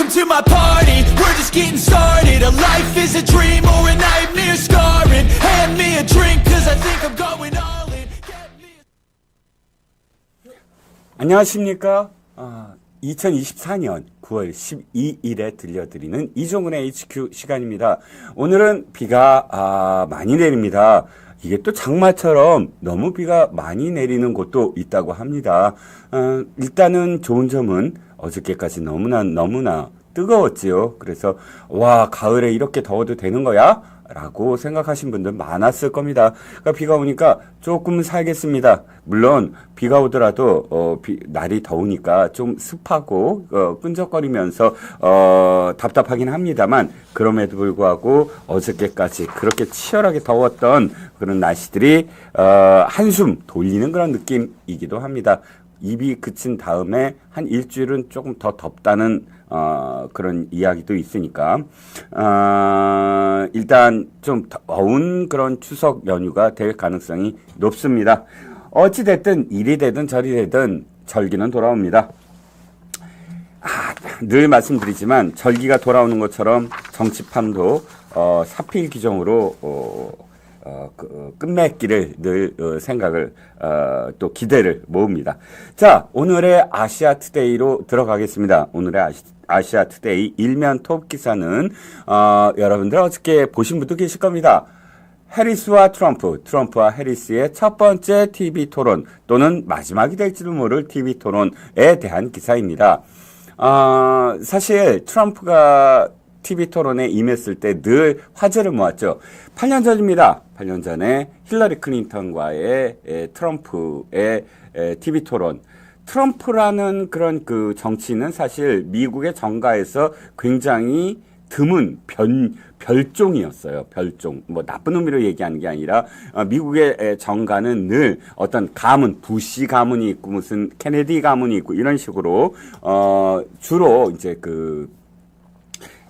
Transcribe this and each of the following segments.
Welcome to my party, we're just getting started. A life is a dream or a nightmare scarring. Hand me a drink cause I think I'm going all in. Get me 안녕하십니까? 2024년 9월 12일에 들려드리는 이종훈의 HQ 시간입니다. 오늘은 비가 많이 내립니다. 이게 또 장마처럼 너무 비가 많이 내리는 곳도 있다고 합니다. 일단은 좋은 점은 어저께까지 너무나 뜨거웠지요. 그래서 와, 가을에 이렇게 더워도 되는 거야? 라고 생각하신 분들 많았을 겁니다. 그러니까 비가 오니까 조금 살겠습니다. 물론 비가 오더라도 날이 더우니까 좀 습하고 끈적거리면서 답답하긴 합니다만, 그럼에도 불구하고 어저께까지 그렇게 치열하게 더웠던 그런 날씨들이 한숨 돌리는 그런 느낌이기도 합니다. 입이 그친 다음에 한 일주일은 조금 더 덥다는 그런 이야기도 있으니까 일단 좀 더운 그런 추석 연휴가 될 가능성이 높습니다. 어찌 됐든 이리 되든 저리 되든 절기는 돌아옵니다. 늘 말씀드리지만 절기가 돌아오는 것처럼 정치판도 사필 규정으로 끝맺기를 늘 생각을 또 기대를 모읍니다. 자, 오늘의 아시아 투데이로 들어가겠습니다. 오늘의 아시아 투데이 일면 톱 기사는 여러분들 어저께 보신 분도 계실 겁니다. 해리스와 트럼프와 해리스의 첫 번째 TV 토론 또는 마지막이 될지도 모를 TV 토론에 대한 기사입니다. 사실 트럼프가 TV 토론에 임했을 때 늘 화제를 모았죠. 8년 전입니다. 8년 전에 힐러리 클린턴과의 트럼프의 TV 토론. 트럼프라는 그런 그 정치인은 사실 미국의 정가에서 굉장히 드문 별종이었어요. 별종. 뭐 나쁜 의미로 얘기하는 게 아니라 미국의 정가는 늘 어떤 가문, 부시 가문이 있고 무슨 케네디 가문이 있고 이런 식으로 주로 이제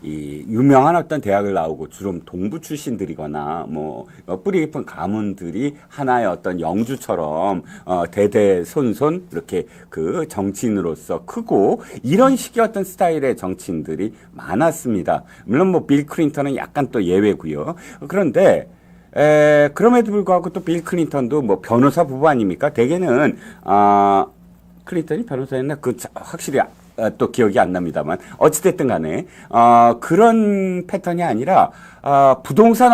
이 유명한 어떤 대학을 나오고 주로 동부 출신들이거나 뭐 뿌리 깊은 가문들이 하나의 어떤 영주처럼 대대손손 이렇게 그 정치인으로서 크고 이런 식의 어떤 스타일의 정치인들이 많았습니다. 물론 뭐 빌 클린턴은 약간 또 예외고요. 그런데 그럼에도 불구하고 또 빌 클린턴도 뭐 변호사 부부 아닙니까? 대개는 클린턴이 변호사였나? 확실히 또 기억이 안 납니다만 어찌됐든 간에 그런 패턴이 아니라 부동산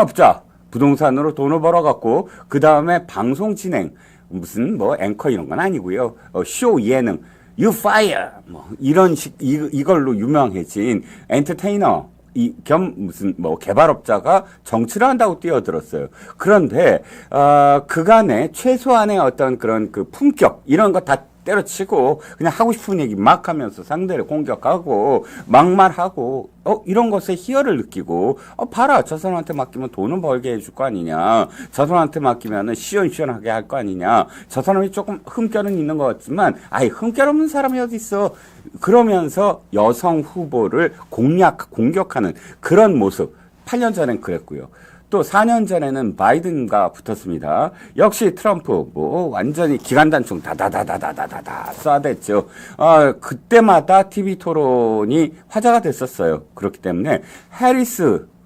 부동산으로 돈을 벌어갖고 그 다음에 방송 진행 무슨 뭐 앵커 이런 건 아니고요. 쇼 예능 You Fire 뭐 이런 식 이걸로 유명해진 엔터테이너 겸 무슨 뭐 개발업자가 정치를 한다고 뛰어들었어요. 그런데 그간의 최소한의 어떤 그런 그 품격 이런 거 다 때려치고 그냥 하고 싶은 얘기 막 하면서 상대를 공격하고 막말하고 이런 것에 희열을 느끼고 봐라, 저 사람한테 맡기면 돈은 벌게 해줄 거 아니냐, 저 사람한테 맡기면은 시원시원하게 할 거 아니냐, 저 사람이 조금 흠결은 있는 것 같지만 흠결 없는 사람이 어디 있어, 그러면서 여성 후보를 공격하는 그런 모습 8년 전엔 그랬고요. 또 4년 전에는 바이든과 붙었습니다. 역시 트럼프 뭐 완전히 기관단총 다다다다다다다 쏴댔죠. 그때마다 TV 토론이 화제가 됐었어요. 그렇기 때문에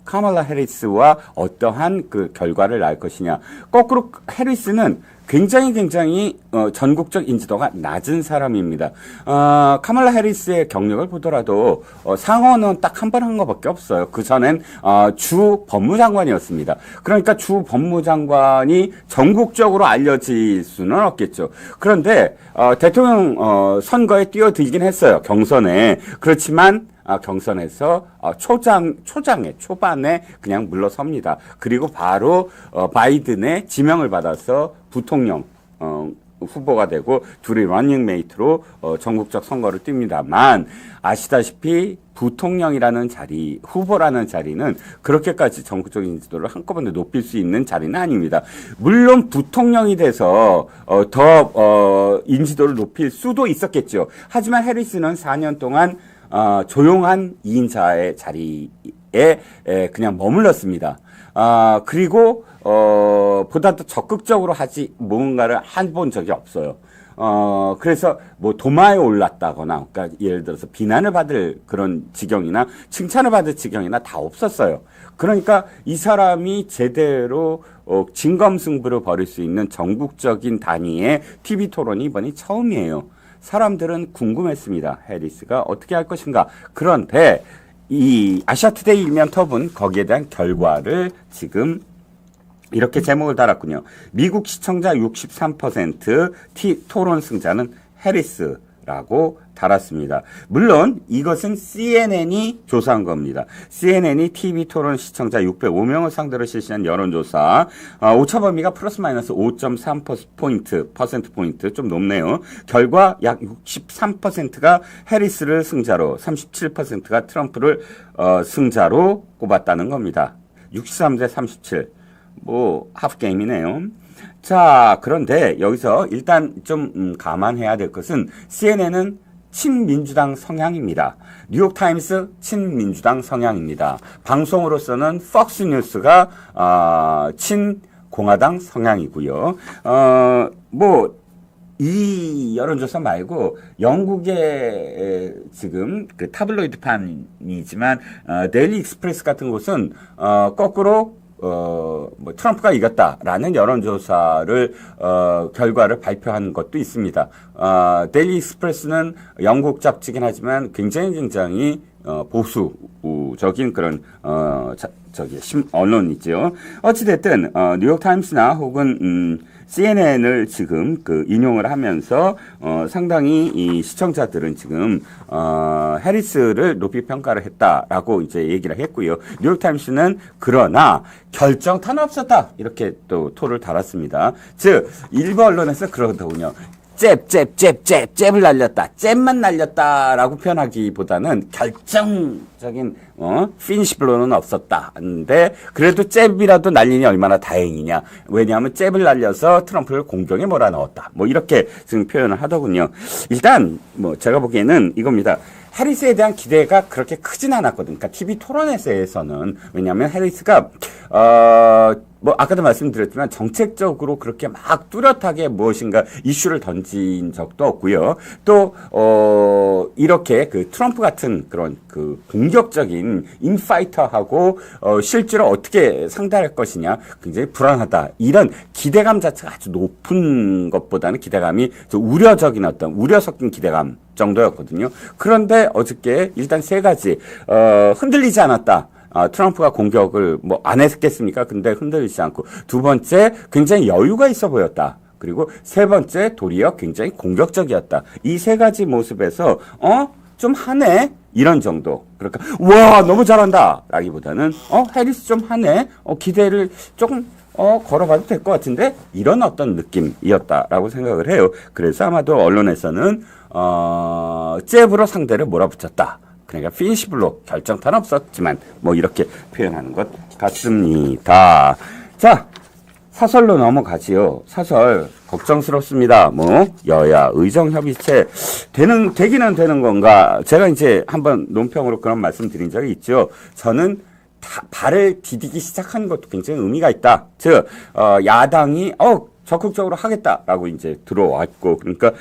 카멀라 해리스와 어떠한 그 결과를 낳을 것이냐. 거꾸로 해리스는 굉장히 전국적 인지도가 낮은 사람입니다. 카멀라 해리스의 경력을 보더라도 상원은 딱 한 번 한 것밖에 없어요. 그 전엔 주 법무장관이었습니다. 그러니까 주 법무장관이 전국적으로 알려질 수는 없겠죠. 그런데 대통령 선거에 뛰어들긴 했어요. 경선에. 그렇지만 경선에서 초반에 그냥 물러섭니다. 그리고 바로 바이든의 지명을 받아서 부통령 후보가 되고 둘이 러닝메이트로 전국적 선거를 뜁니다만, 아시다시피 부통령이라는 자리, 후보라는 자리는 그렇게까지 전국적 인지도를 한꺼번에 높일 수 있는 자리는 아닙니다. 물론 부통령이 돼서 더 인지도를 높일 수도 있었겠죠. 하지만 해리스는 4년 동안 조용한 2인자의 자리에 그냥 머물렀습니다. 그리고 보다 더 적극적으로 뭔가를 해본 적이 없어요. 그래서 뭐 도마에 올랐다거나, 그러니까 예를 들어서 비난을 받을 그런 지경이나 칭찬을 받을 지경이나 다 없었어요. 그러니까 이 사람이 제대로 진검승부를 벌일 수 있는 전국적인 단위의 TV 토론이 이번이 처음이에요. 사람들은 궁금했습니다. 해리스가 어떻게 할 것인가. 그런데 이 아시아투데이 일면 톱은 거기에 대한 결과를 지금 이렇게 제목을 달았군요. 미국 시청자 63% 토론 승자는 해리스라고 달았습니다. 물론 이것은 CNN이 조사한 겁니다. CNN이 TV 토론 시청자 605명을 상대로 실시한 여론조사. 오차 범위가 플러스 마이너스 5.3%포인트 좀 높네요. 결과 약 63%가 해리스를 승자로 37%가 트럼프를 승자로 꼽았다는 겁니다. 63대 37. 뭐 하프게임이네요. 자, 그런데 여기서 일단 좀 감안해야 될 것은 CNN은 친민주당 성향입니다. 뉴욕타임스 친민주당 성향입니다. 방송으로서는 폭스뉴스가 친공화당 성향이고요. 뭐 이 여론조사 말고 영국의 지금 그 타블로이드판이지만 데일리 익스프레스 같은 곳은 거꾸로 뭐 트럼프가 이겼다라는 여론조사를 결과를 발표한 것도 있습니다. 데일리 익스프레스는 영국 잡지긴 하지만 굉장히 보수적인 그런 언론이죠. 어찌됐든 뉴욕타임스나 혹은 CNN을 지금 인용을 하면서 상당히 이 시청자들은 지금 해리스를 높이 평가를 했다라고 이제 얘기를 했고요. 뉴욕타임스는 그러나 결정타는 없었다 이렇게 또 토를 달았습니다. 즉 일부 언론에서 그러더군요. 잽을 날렸다. 잽만 날렸다라고 표현하기보다는 결정적인 피니시 블로는 없었다. 근데 그래도 잽이라도 날리니 얼마나 다행이냐. 왜냐하면 잽을 날려서 트럼프를 공경에 몰아넣었다. 뭐 이렇게 지금 표현을 하더군요. 일단 뭐 제가 보기에는 이겁니다. 해리스에 대한 기대가 그렇게 크진 않았거든요. 그러니까 TV 토론에서는 왜냐하면 해리스가 뭐 아까도 말씀드렸지만 정책적으로 그렇게 막 뚜렷하게 무엇인가 이슈를 던진 적도 없고요. 또 이렇게 그 트럼프 같은 그런 그 공격적인 인파이터하고 실제로 어떻게 상대할 것이냐 굉장히 불안하다. 이런 기대감 자체가 아주 높은 것보다는 기대감이 좀 우려적인 어떤 우려 섞인 기대감 정도였거든요. 그런데 어저께 일단 세 가지 흔들리지 않았다. 트럼프가 공격을 뭐 안 했겠습니까? 근데 흔들리지 않고. 두 번째, 굉장히 여유가 있어 보였다. 그리고 세 번째, 도리어 굉장히 공격적이었다. 이 세 가지 모습에서, 좀 하네? 이런 정도. 그러니까, 와, 너무 잘한다! 라기보다는, 해리스 좀 하네? 기대를 조금, 걸어봐도 될 것 같은데? 이런 어떤 느낌이었다라고 생각을 해요. 그래서 아마도 언론에서는, 잽으로 상대를 몰아붙였다. 그러니까 피니시 블록 결정타는 없었지만 뭐 이렇게 표현하는 것 같습니다. 자, 사설로 넘어가지요. 사설 걱정스럽습니다. 뭐 여야 의정 협의체 되기는 되는 건가? 제가 이제 한번 논평으로 그런 말씀드린 적이 있죠. 저는 발을 디디기 시작한 것도 굉장히 의미가 있다. 즉 야당이 적극적으로 하겠다라고 이제 들어왔고 그러니까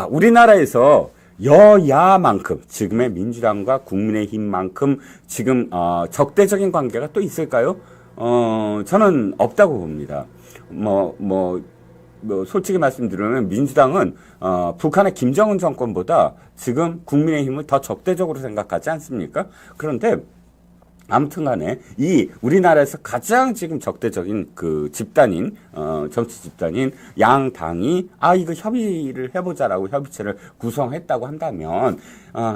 우리나라에서 여야만큼 지금의 민주당과 국민의힘만큼 지금 적대적인 관계가 또 있을까요? 저는 없다고 봅니다. 솔직히 말씀드리면 민주당은 북한의 김정은 정권보다 지금 국민의힘을 더 적대적으로 생각하지 않습니까? 그런데 아무튼 간에 이 우리나라에서 가장 지금 적대적인 그 집단인 정치 집단인 양당이 이거 협의를 해보자라고 협의체를 구성했다고 한다면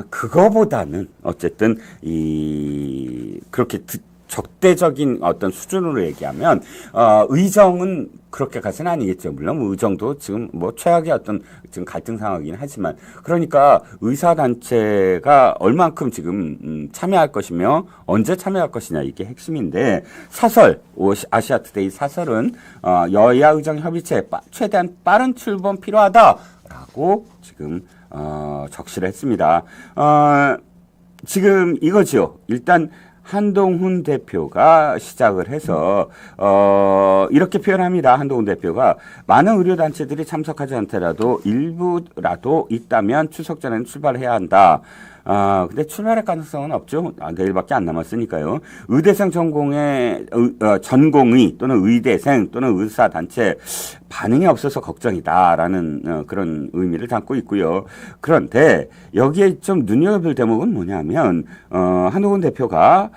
그거보다는 어쨌든 그렇게 적대적인 어떤 수준으로 얘기하면 의정은 그렇게 가서는 아니겠죠. 물론 의정도 지금 뭐 최악의 어떤 지금 갈등 상황이긴 하지만 그러니까 의사단체가 얼만큼 지금 참여할 것이며 언제 참여할 것이냐 이게 핵심인데 사설 아시아투데이 사설은 여야 의정 협의체 최대한 빠른 출범 필요하다라고 지금 적시를 했습니다. 지금 이거죠. 일단 한동훈 대표가 시작을 해서 이렇게 표현합니다. 한동훈 대표가 많은 의료단체들이 참석하지 않더라도 일부라도 있다면 추석 전에는 출발해야 한다. 근데 출발할 가능성은 없죠. 내일밖에 안 남았으니까요. 의대생 전공의 전공의 또는 의대생 또는 의사단체 반응이 없어서 걱정이다라는 그런 의미를 담고 있고요. 그런데 여기에 좀 눈여겨볼 대목은 뭐냐면 한동훈 대표가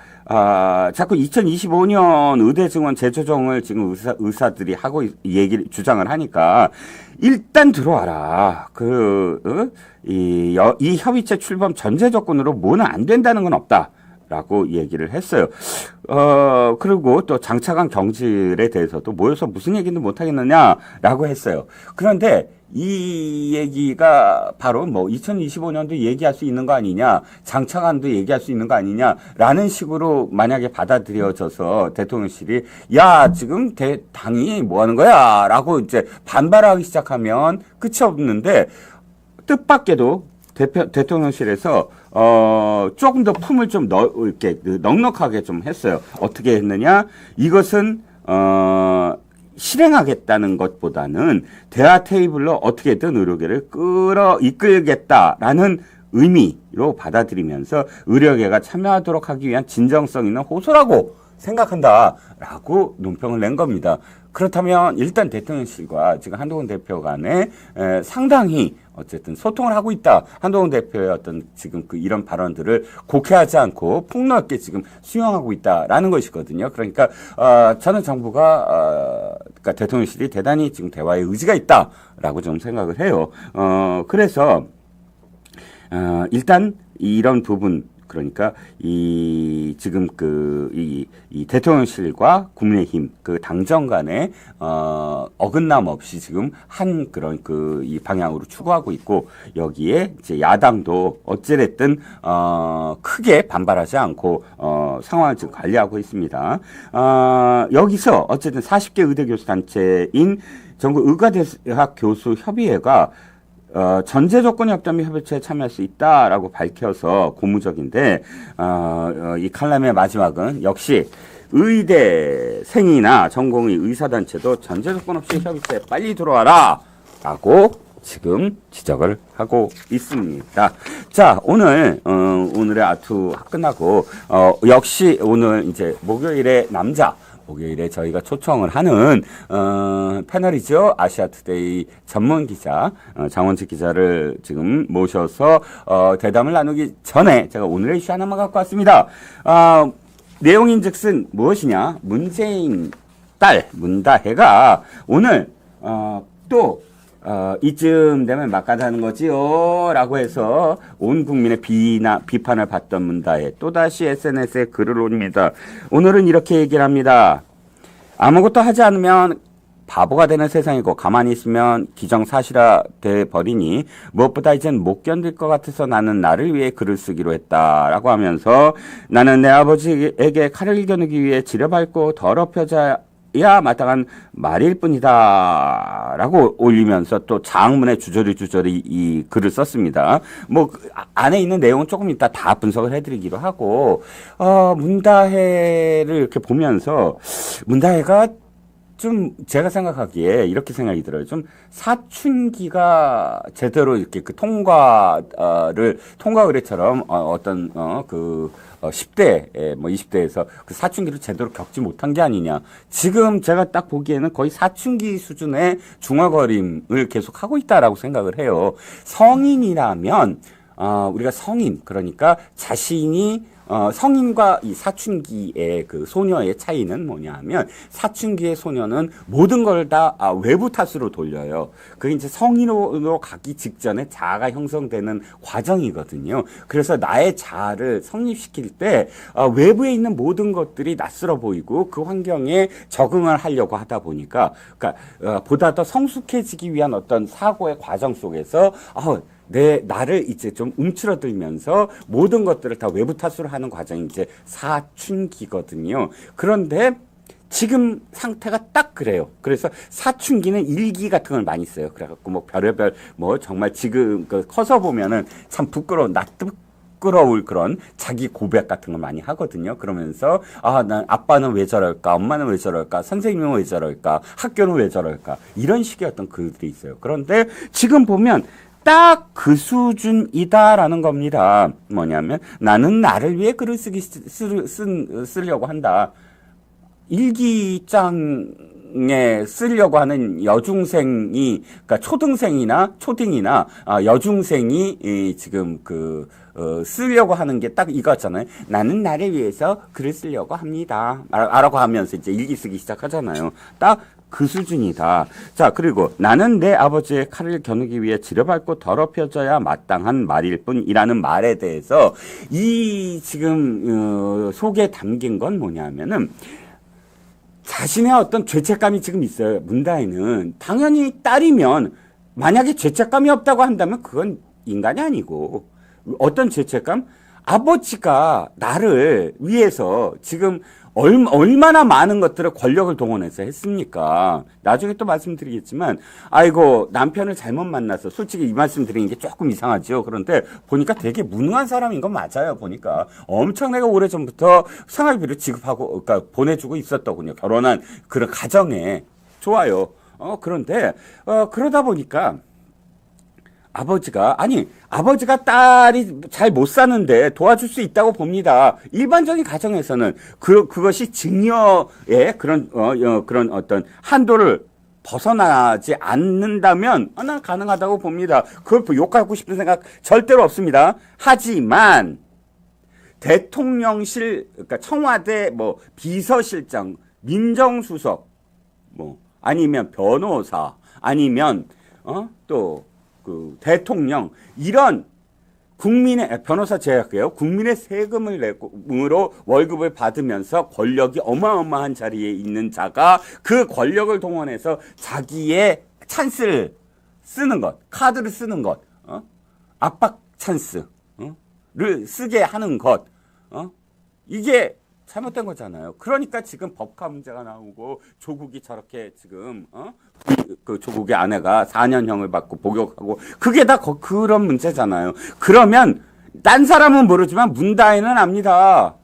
자꾸 2025년 의대 증원 재조정을 지금 의사들이 하고 주장을 하니까 일단 들어와라. 이 협의체 출범 전제 조건으로 뭐는 안 된다는 건 없다. 라고 얘기를 했어요. 그리고 또 장차관 경질에 대해서도 모여서 무슨 얘기도 못 하겠느냐라고 했어요. 그런데 이 얘기가 바로 뭐 2025년도 얘기할 수 있는 거 아니냐, 장차관도 얘기할 수 있는 거 아니냐라는 식으로 만약에 받아들여져서 대통령실이 야, 지금 당이 뭐 하는 거야? 라고 이제 반발하기 시작하면 끝이 없는데 뜻밖에도 대통령실에서 조금 더 품을 좀 이렇게 넉넉하게 좀 했어요. 어떻게 했느냐? 이것은 실행하겠다는 것보다는 대화 테이블로 어떻게든 의료계를 이끌겠다라는 의미로 받아들이면서 의료계가 참여하도록 하기 위한 진정성 있는 호소라고 생각한다라고 논평을 낸 겁니다. 그렇다면 일단 대통령실과 지금 한동훈 대표 간에 상당히 어쨌든 소통을 하고 있다. 한동훈 대표의 어떤 지금 이런 발언들을 곡해하지 않고 폭넓게 지금 수용하고 있다라는 것이거든요. 그러니까 저는 정부가 그러니까 대통령실이 대단히 지금 대화의 의지가 있다라고 좀 생각을 해요. 그래서 일단 이런 부분. 그러니까 지금 이 대통령실과 국민의힘 당정 간에 어긋남 없이 지금 한 그런 이 방향으로 추구하고 있고, 여기에 이제 야당도 어찌됐든 크게 반발하지 않고 상황을 지금 관리하고 있습니다. 여기서 어쨌든 40개 의대 교수 단체인 전국 의과대학 교수 협의회가 전제 조건이 없다면 협의체에 참여할 수 있다라고 밝혀서 고무적인데, 이 칼럼의 마지막은 역시 의대생이나 전공의 의사단체도 전제 조건 없이 협의체에 빨리 들어와라! 라고 지금 지적을 하고 있습니다. 자, 오늘의 아투 끝나고, 역시 오늘 이제 목요일에 목요일에 저희가 초청을 하는 패널이죠. 아시아투데이 전문 기자 장원칙 기자를 지금 모셔서 대담을 나누기 전에 제가 오늘의 이슈 하나만 갖고 왔습니다. 내용인즉슨 무엇이냐? 문재인 딸 문다혜가 오늘 또 이쯤 되면 막가자는 거지요 라고 해서 온 국민의 비판을 받던 문다혜 또다시 SNS에 글을 올립니다. 오늘은 이렇게 얘기를 합니다. 아무것도 하지 않으면 바보가 되는 세상이고 가만히 있으면 기정사실화 돼 버리니 무엇보다 이젠 못 견딜 것 같아서 나는 나를 위해 글을 쓰기로 했다라고 하면서 나는 내 아버지에게 칼을 겨누기 위해 지려밟고 더럽혀져야 마땅한 말일 뿐이다 라고 올리면서 또 장문에 주저리 이 글을 썼습니다. 뭐 안에 있는 내용은 조금 이따 다 분석을 해드리기로 하고, 문다혜를 이렇게 보면서 문다혜가 좀 제가 생각하기에 이렇게 생각이 들어요. 좀 사춘기가 제대로 이렇게 통과 의례처럼 어떤 10대, 뭐 20대에서 그 사춘기를 제대로 겪지 못한 게 아니냐. 지금 제가 딱 보기에는 거의 사춘기 수준의 중얼거림을 계속 하고 있다라고 생각을 해요. 성인이라면, 우리가 그러니까 자신이 성인과 이 사춘기의 그 소녀의 차이는 뭐냐 하면, 사춘기의 소녀는 모든 걸 다 외부 탓으로 돌려요. 그게 이제 성인으로 가기 직전에 자아가 형성되는 과정이거든요. 그래서 나의 자아를 성립시킬 때 외부에 있는 모든 것들이 낯설어 보이고 그 환경에 적응을 하려고 하다 보니까, 그러니까 보다 더 성숙해지기 위한 어떤 사고의 과정 속에서 나를 이제 좀 움츠러들면서 모든 것들을 다 외부 탓으로 하는 과정이 이제 사춘기거든요. 그런데 지금 상태가 딱 그래요. 그래서 사춘기는 일기 같은 걸 많이 써요. 그래갖고 뭐 별의별 정말 지금 커서 보면은 참 부끄러운 부끄러울 그런 자기 고백 같은 걸 많이 하거든요. 그러면서 난 아빠는 왜 저럴까, 엄마는 왜 저럴까, 선생님은 왜 저럴까, 학교는 왜 저럴까, 이런 식의 어떤 글들이 있어요. 그런데 지금 보면 딱 그 수준이다라는 겁니다. 뭐냐면 나는 나를 위해 글을 쓰려고 한다. 일기장에 쓰려고 하는 여중생이, 그러니까 초등생이나 초딩이나 여중생이 지금 쓰려고 하는 게 딱 이거잖아요. 나는 나를 위해서 글을 쓰려고 합니다. 라고 하면서 이제 일기 쓰기 시작하잖아요. 딱 그 수준이다. 자, 그리고 나는 내 아버지의 칼을 겨누기 위해 지려밟고 더럽혀져야 마땅한 말일 뿐이라는 말에 대해서 이 지금 속에 담긴 건 뭐냐면은 자신의 어떤 죄책감이 지금 있어요. 문다희는 당연히 딸이면 만약에 죄책감이 없다고 한다면 그건 인간이 아니고 어떤 죄책감? 아버지가 나를 위해서 지금 얼마나 많은 것들을 권력을 동원해서 했습니까? 나중에 또 말씀드리겠지만, 아이고, 남편을 잘못 만나서, 솔직히 이 말씀 드리는 게 조금 이상하죠. 그런데 보니까 되게 무능한 사람인 건 맞아요. 보니까. 엄청나게 오래전부터 생활비를 지급하고, 그러니까 보내주고 있었더군요. 결혼한 그런 가정에. 좋아요. 그런데, 그러다 보니까, 아버지가 딸이 잘 못 사는데 도와줄 수 있다고 봅니다. 일반적인 가정에서는 그것이 증여의 그런 어떤 한도를 벗어나지 않는다면 난 가능하다고 봅니다. 그걸 욕하고 싶은 생각 절대로 없습니다. 하지만 대통령실, 그러니까 청와대 비서실장, 민정수석, 아니면 변호사, 아니면 또 대통령, 이런 변호사 제약해요. 국민의 세금을 내므로 월급을 받으면서 권력이 어마어마한 자리에 있는 자가 그 권력을 동원해서 자기의 찬스를 쓰는 것, 카드를 쓰는 것, 압박 찬스를 쓰게 하는 것, 이게 잘못된 거잖아요. 그러니까 지금 법카 문제가 나오고 조국이 저렇게 지금 그 조국의 아내가 4년형을 받고 복역하고 그게 다 그런 문제잖아요. 그러면 딴 사람은 모르지만 문다희는 압니다.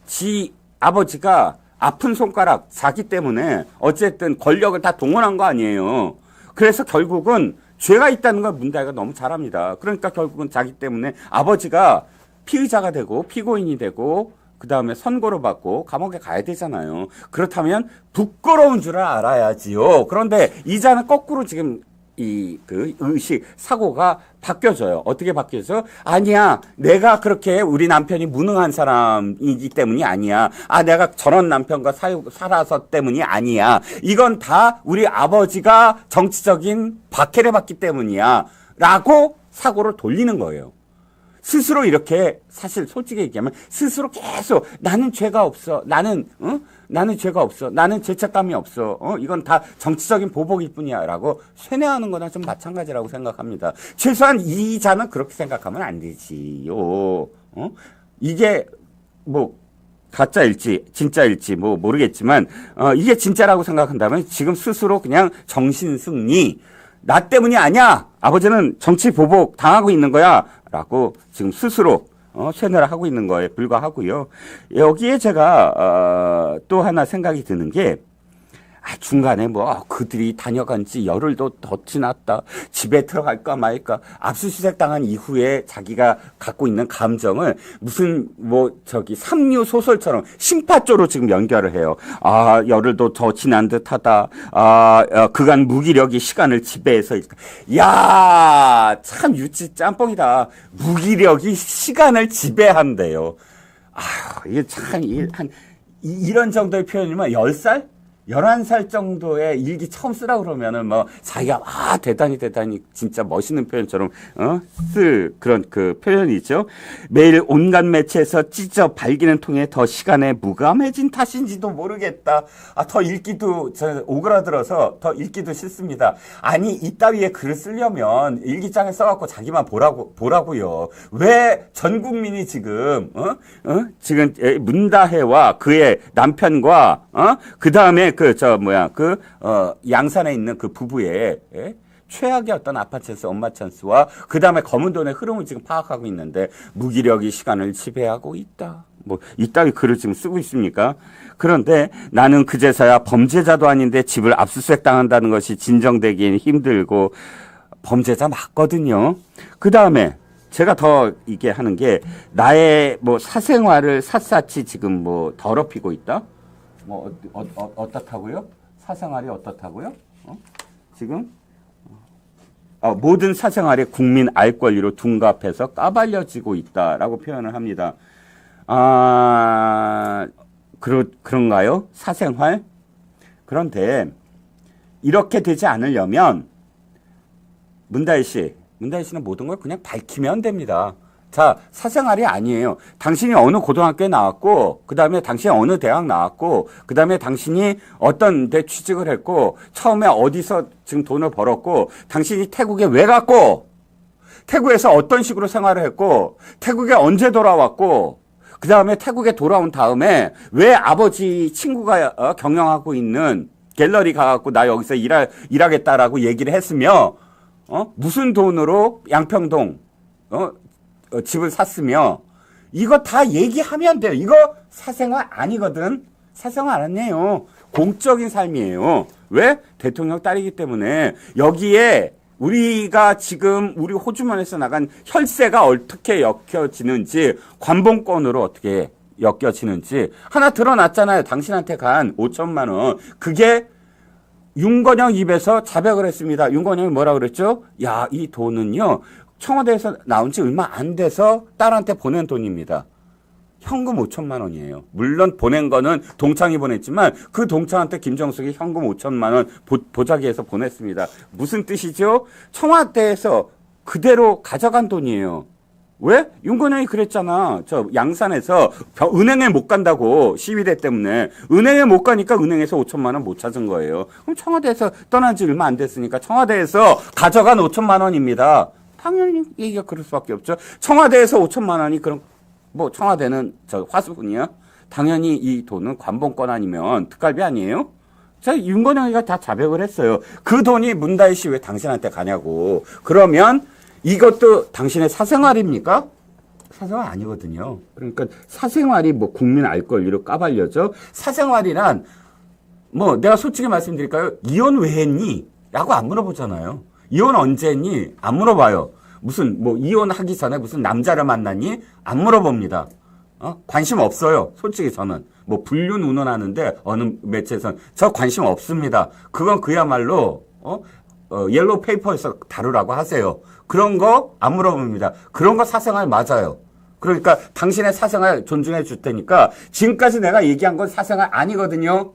지 아버지가 아픈 손가락 자기 때문에 어쨌든 권력을 다 동원한 거 아니에요. 그래서 결국은 죄가 있다는 걸 문다희가 너무 잘 압니다. 그러니까 결국은 자기 때문에 아버지가 피의자가 되고 피고인이 되고 그 다음에 선고를 받고 감옥에 가야 되잖아요. 그렇다면 부끄러운 줄 알아야지요. 그런데 이자는 거꾸로 지금 의식, 사고가 바뀌어져요. 어떻게 바뀌어져? 아니야. 내가 그렇게 우리 남편이 무능한 사람이기 때문이 아니야. 내가 저런 남편과 살아서 때문이 아니야. 이건 다 우리 아버지가 정치적인 박해를 받기 때문이야. 라고 사고를 돌리는 거예요. 스스로 이렇게 사실 솔직히 얘기하면 스스로 계속 나는 죄가 없어. 나는 죄가 없어. 나는 죄책감이 없어. 이건 다 정치적인 보복일 뿐이야. 라고 쇠뇌하는 거나 좀 마찬가지라고 생각합니다. 최소한 이자는 그렇게 생각하면 안 되지요. 이게 가짜일지 진짜일지 모르겠지만 이게 진짜라고 생각한다면 지금 스스로 그냥 정신승리, 나 때문이 아니야. 아버지는 정치 보복 당하고 있는 거야. 라고 지금 스스로 쇠뇌를 하고 있는 거에 불과하고요. 여기에 제가 또 하나 생각이 드는 게 중간에 그들이 다녀간 지 열흘도 더 지났다. 집에 들어갈까 말까. 압수수색 당한 이후에 자기가 갖고 있는 감정을 무슨 삼류 소설처럼 심파조로 지금 연결을 해요. 열흘도 더 지난 듯하다. 그간 무기력이 시간을 지배해서. 야, 참 유치 짬뽕이다. 무기력이 시간을 지배한대요. 이게 참 이런 정도의 표현이면 10살? 11살 정도의 일기 처음 쓰라 그러면은 자기가 대단히 진짜 멋있는 표현처럼 쓸 그런 그 표현이죠. 매일 온갖 매체에서 찢어 발기는 통해 더 시간에 무감해진 탓인지도 모르겠다. 더 읽기도 오그라들어서 더 읽기도 싫습니다. 아니 이따위에 글을 쓰려면 일기장에 써갖고 자기만 보라고요. 왜 전 국민이 지금 지금 문다혜와 그의 남편과 그 다음에 양산에 있는 그 부부의 최악의 어떤 아빠 찬스, 엄마 찬스와 그 다음에 검은 돈의 흐름을 지금 파악하고 있는데 무기력이 시간을 지배하고 있다. 뭐 이따위 글을 지금 쓰고 있습니까? 그런데 나는 그제서야 범죄자도 아닌데 집을 압수수색 당한다는 것이 진정되기엔 힘들고 범죄자 맞거든요. 그 다음에 제가 더 이게 하는 게 나의 뭐 사생활을 샅샅이 지금 뭐 더럽히고 있다? 뭐 어떻다고요? 사생활이 어떻다고요? 지금 모든 사생활이 국민 알 권리로 둔갑해서 까발려지고 있다라고 표현을 합니다. 그런가요? 사생활? 그런데 이렇게 되지 않으려면 문다희 씨는 모든 걸 그냥 밝히면 됩니다. 자, 사생활이 아니에요. 당신이 어느 고등학교에 나왔고, 그 다음에 당신이 어느 대학 나왔고, 그 다음에 당신이 어떤 데 취직을 했고, 처음에 어디서 지금 돈을 벌었고, 당신이 태국에 왜 갔고, 태국에서 어떤 식으로 생활을 했고, 태국에 언제 돌아왔고, 그 다음에 태국에 돌아온 다음에 왜 아버지 친구가 경영하고 있는 갤러리 가갖고 나 여기서 일하겠다라고 얘기를 했으며, 무슨 돈으로 양평동, 집을 샀으며, 이거 다 얘기하면 돼요. 이거 사생활 아니거든. 사생활 아니에요. 공적인 삶이에요. 왜? 대통령 딸이기 때문에. 여기에 우리가 지금 우리 호주머니에서 나간 혈세가 어떻게 엮여지는지, 관봉권으로 어떻게 엮여지는지 하나 드러났잖아요. 당신한테 간 5천만 원. 그게 윤건영 입에서 자백을 했습니다. 윤건영이 뭐라 그랬죠? 야, 이 돈은요, 청와대에서 나온 지 얼마 안 돼서 딸한테 보낸 돈입니다. 현금 5천만 원이에요. 물론 보낸 거는 동창이 보냈지만 그 동창한테 김정숙이 현금 5천만 원 보자기해서 보냈습니다. 무슨 뜻이죠? 청와대에서 그대로 가져간 돈이에요. 왜? 윤건영이 그랬잖아. 저 양산에서 은행에 못 간다고, 시위대 때문에. 은행에 못 가니까 은행에서 5천만 원 못 찾은 거예요. 그럼 청와대에서 떠난 지 얼마 안 됐으니까 청와대에서 가져간 5천만 원입니다. 당연히 얘기가 그럴 수밖에 없죠. 청와대에서 5천만 원이 그럼 뭐 청와대는 저 화수분이야? 당연히 이 돈은 관봉권 아니면 특갈비 아니에요? 자, 윤건영이가 다 자백을 했어요. 그 돈이 문다희 씨 왜 당신한테 가냐고. 그러면 이것도 당신의 사생활입니까? 사생활 아니거든요. 그러니까 사생활이 뭐 국민 알 권리로 까발려져. 사생활이란 뭐 내가 솔직히 말씀드릴까요? 이혼 왜 했니? 라고 안 물어보잖아요. 이혼 언제 했니? 안 물어봐요. 무슨 뭐 이혼하기 전에 무슨 남자를 만났니? 안 물어봅니다. 관심 없어요. 솔직히 저는 뭐 불륜 운운하는데 어느 매체에선 저 관심 없습니다. 그건 그야말로 옐로우 페이퍼에서 다루라고 하세요. 그런 거 안 물어봅니다. 그런 거 사생활 맞아요. 그러니까 당신의 사생활 존중해 줄 테니까 지금까지 내가 얘기한 건 사생활 아니거든요.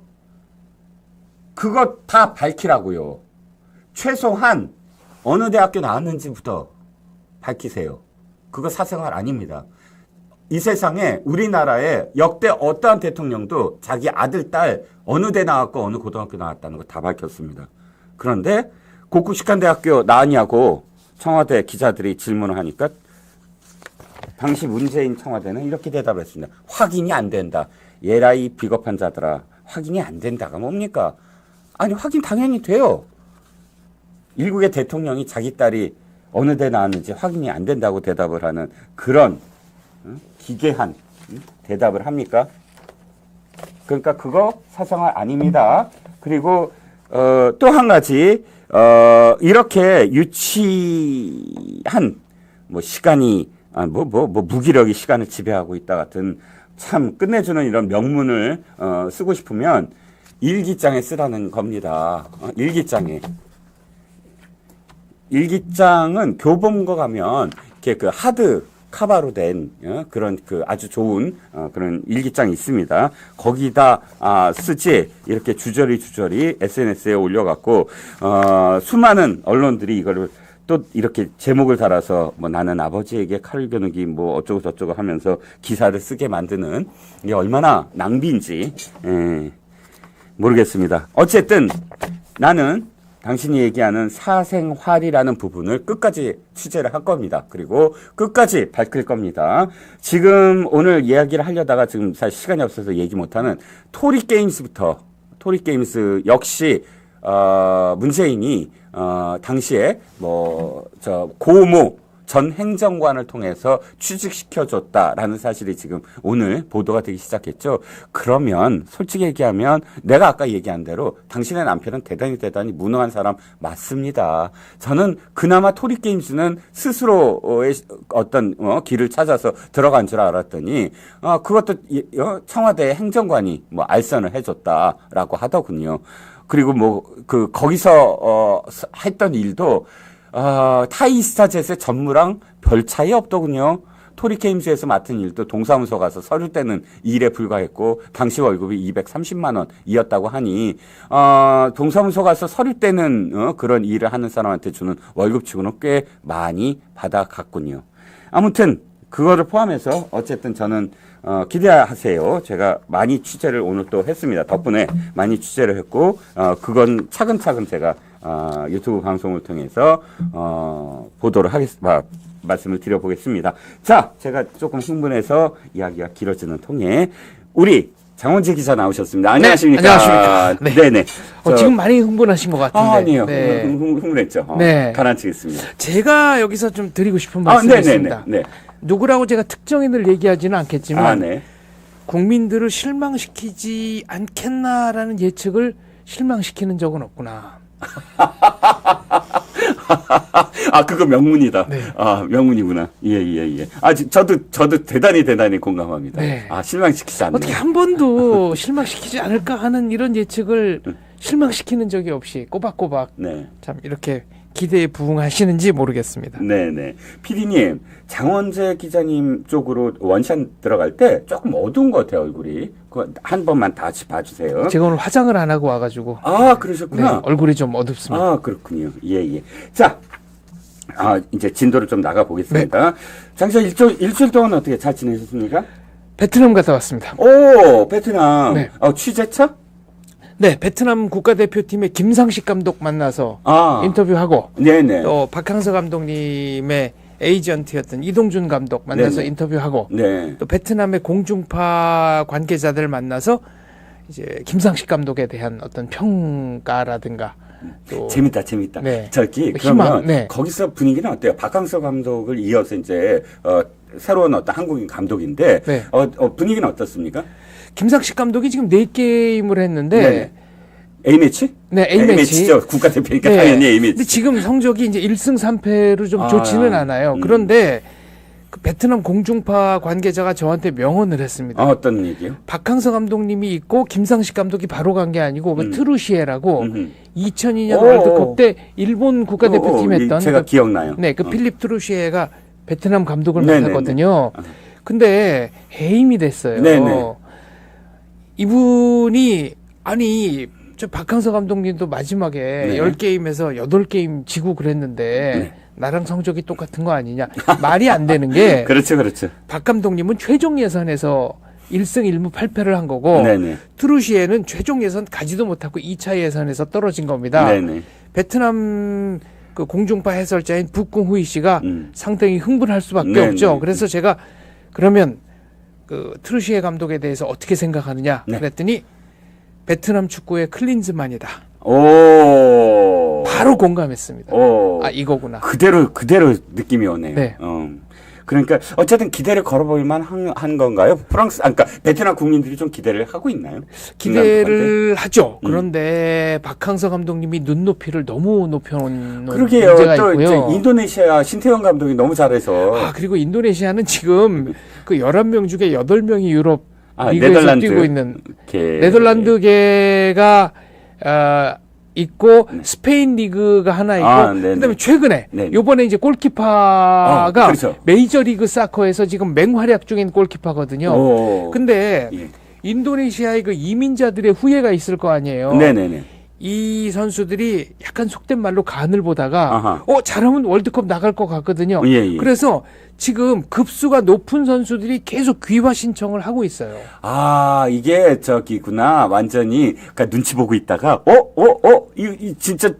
그거 다 밝히라고요. 최소한 어느 대학교 나왔는지부터 밝히세요. 그거 사생활 아닙니다. 이 세상에 우리나라에 역대 어떠한 대통령도 자기 아들, 딸 어느 대 나왔고 어느 고등학교 나왔다는 거 다 밝혔습니다. 그런데 국국식한대학교 나왔냐고 청와대 기자들이 질문을 하니까 당시 문재인 청와대는 이렇게 대답을 했습니다. 확인이 안 된다. 얘라 이 비겁한 자들아. 확인이 안 된다가 뭡니까? 아니 확인 당연히 돼요. 일국의 대통령이 자기 딸이 어느 데 나왔는지 확인이 안 된다고 대답을 하는 그런 기괴한 대답을 합니까? 그러니까 그거 사생활 아닙니다. 그리고 또 한 가지 이렇게 유치한 뭐 시간이 무기력이 시간을 지배하고 있다 같은 참 끝내주는 이런 명문을 쓰고 싶으면 일기장에 쓰라는 겁니다. 일기장은 교보문고 가면 이렇게 그 하드 카바로 된 그런 그 아주 좋은 그런 일기장이 있습니다. 거기다 쓰지 이렇게 주저리 SNS에 올려갖고 수많은 언론들이 이거를 또 이렇게 제목을 달아서 뭐 나는 아버지에게 칼을 겨누기 뭐 어쩌고 저쩌고 하면서 기사를 쓰게 만드는 이게 얼마나 낭비인지 모르겠습니다. 어쨌든 나는 당신이 얘기하는 사생활이라는 부분을 끝까지 취재를 할 겁니다. 그리고 끝까지 밝힐 겁니다. 지금 오늘 이야기를 하려다가 지금 사실 시간이 없어서 얘기 못하는 토리게임스 역시 문재인이 당시에 고모 전 행정관을 통해서 취직시켜줬다라는 사실이 지금 오늘 보도가 되기 시작했죠. 그러면 솔직히 얘기하면 내가 아까 얘기한 대로 당신의 남편은 대단히 무능한 사람 맞습니다. 저는 그나마 토리게임즈는 스스로의 어떤 길을 찾아서 들어간 줄 알았더니 그것도 청와대 행정관이 알선을 해줬다라고 하더군요. 그리고 거기서 했던 일도 타이스타젯의 전무랑 별 차이 없더군요. 토리게임즈에서 맡은 일도 동사무소 가서 서류 떼는 일에 불과했고 당시 월급이 230만 원이었다고 하니 동사무소 가서 서류 떼는 그런 일을 하는 사람한테 주는 월급치고는 꽤 많이 받아갔군요. 아무튼 그거를 포함해서 어쨌든 저는 기대하세요. 제가 많이 취재를 오늘 또 했습니다. 덕분에 많이 취재를 했고 그건 차근차근 제가 유튜브 방송을 통해서 보도를 말씀을 드려보겠습니다. 자, 제가 조금 흥분해서 이야기가 길어지는 통에 우리 장원재 기자 나오셨습니다. 안녕하십니까? 네, 안녕하십니까? 네. 네네. 지금 많이 흥분하신 것 같은데. 아니에요. 네. 흥분했죠. 네. 가라앉히겠습니다. 제가 여기서 좀 드리고 싶은 말씀이 있습니다. 네. 누구라고 제가 특정인을 얘기하지는 않겠지만 네. 국민들을 실망시키지 않겠나라는 예측을 실망시키는 적은 없구나. 그거 명문이다. 네. 명문이구나. 예. 저도 대단히 공감합니다. 네. 실망시키지 않는. 어떻게 한 번도 실망시키지 않을까 하는 이런 예측을 실망시키는 적이 없이 꼬박꼬박 네. 참 이렇게 기대에 부응하시는지 모르겠습니다. 네네. PD님, 장원재 기자님 쪽으로 원샷 들어갈 때 조금 어두운 것 같아요, 얼굴이. 그거 한 번만 다시 봐주세요. 제가 오늘 화장을 안 하고 와가지고. 그러셨구나. 네, 얼굴이 좀 어둡습니다. 그렇군요. 예. 자, 이제 진도를 좀 나가보겠습니다. 네. 장 기자 일주일 동안 어떻게 잘 지내셨습니까? 베트남 갔다 왔습니다. 오, 베트남. 네. 취재차? 네, 베트남 국가대표팀의 김상식 감독 만나서 인터뷰하고 네네. 또 박항서 감독님의 에이전트였던 이동준 감독 만나서 네네. 인터뷰하고 네. 또 베트남의 공중파 관계자들 만나서 이제 김상식 감독에 대한 어떤 평가라든가 또 재밌다. 네. 저기 그러면 거기서 분위기는 어때요? 박항서 감독을 이어서 이제 새로운 어떤 한국인 감독인데 네. 분위기는 어떻습니까? 김상식 감독이 지금 4게임을 했는데 A매치? 네, A매치죠. 국가대표니까 당연히 A매치. 근데 지금 성적이 이제 1승 3패로 좀 좋지는 않아요. 그런데 그 베트남 공중파 관계자가 저한테 명언을 했습니다. 어떤 얘기요? 박항서 감독님이 있고 김상식 감독이 바로 간 게 아니고 그 트루시에라고 2002년 오. 월드컵 때 일본 국가대표팀 했던 제가 기억나요. 네, 그 필립 트루시에가 베트남 감독을 네네네. 맡았거든요. 근데 해임이 됐어요. 네네. 이분이 저 박항서 감독님도 마지막에 10게임에서 8게임 지고 그랬는데 나랑 성적이 똑같은 거 아니냐. 말이 안 되는 게 그렇죠. 박 감독님은 최종 예선에서 1승 1무 8패를 한 거고 트루시에는 최종 예선 가지도 못하고 2차 예선에서 떨어진 겁니다. 베트남 그 공중파 해설자인 북궁 후이 씨가 상당히 흥분할 수밖에 없죠. 그래서 제가 그러면 그 트루시에 감독에 대해서 어떻게 생각하느냐 그랬더니 베트남 축구의 클린즈만이다. 오. 바로 공감했습니다. 오. 이거구나. 그대로 느낌이 오네요. 네. 그러니까 어쨌든 기대를 걸어볼 만한 건가요? 그러니까 베트남 국민들이 좀 기대를 하고 있나요? 기대를 하죠. 그런데 박항서 감독님이 눈높이를 너무 높여놓은 그러게요. 문제가 또 있고요. 인도네시아 신태용 감독이 너무 잘해서. 그리고 인도네시아는 지금 그 11명 중에 8명이 유럽 리그에서 네덜란드 뛰고 있는 게. 네덜란드계가 있고 스페인 리그가 하나 있고 그다음에 최근에 요번에 이제 골키퍼가 그렇죠. 메이저리그 사커에서 지금 맹활약 중인 골키퍼거든요. 근데 인도네시아의 그 이민자들의 후예가 있을 거 아니에요. 네네네. 이 선수들이 약간 속된 말로 간을 보다가 잘하면 월드컵 나갈 것 같거든요. 그래서 지금 급수가 높은 선수들이 계속 귀화 신청을 하고 있어요. 이게 저기구나. 완전히 그러니까 눈치 보고 있다가 이 진짜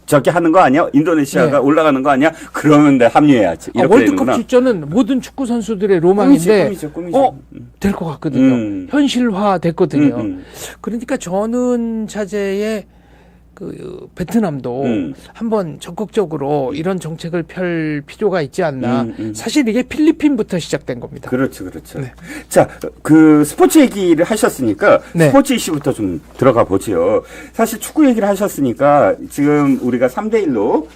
저기 하는 거 아니야? 인도네시아가 올라가는 거 아니야? 그러면 내가 합류해야지. 이렇게 월드컵 되는구나. 출전은 모든 축구 선수들의 로망인데 꿈이죠. 될 것 같거든요. 현실화 됐거든요. 그러니까 저는 차제에 그 베트남도 한번 적극적으로 이런 정책을 펼 필요가 있지 않나. 사실 이게 필리핀부터 시작된 겁니다. 그렇죠, 그렇죠. 네. 자, 그 스포츠 얘기를 하셨으니까 네. 스포츠 이슈부터 좀 들어가 보죠. 사실 축구 얘기를 하셨으니까 지금 우리가 3대1로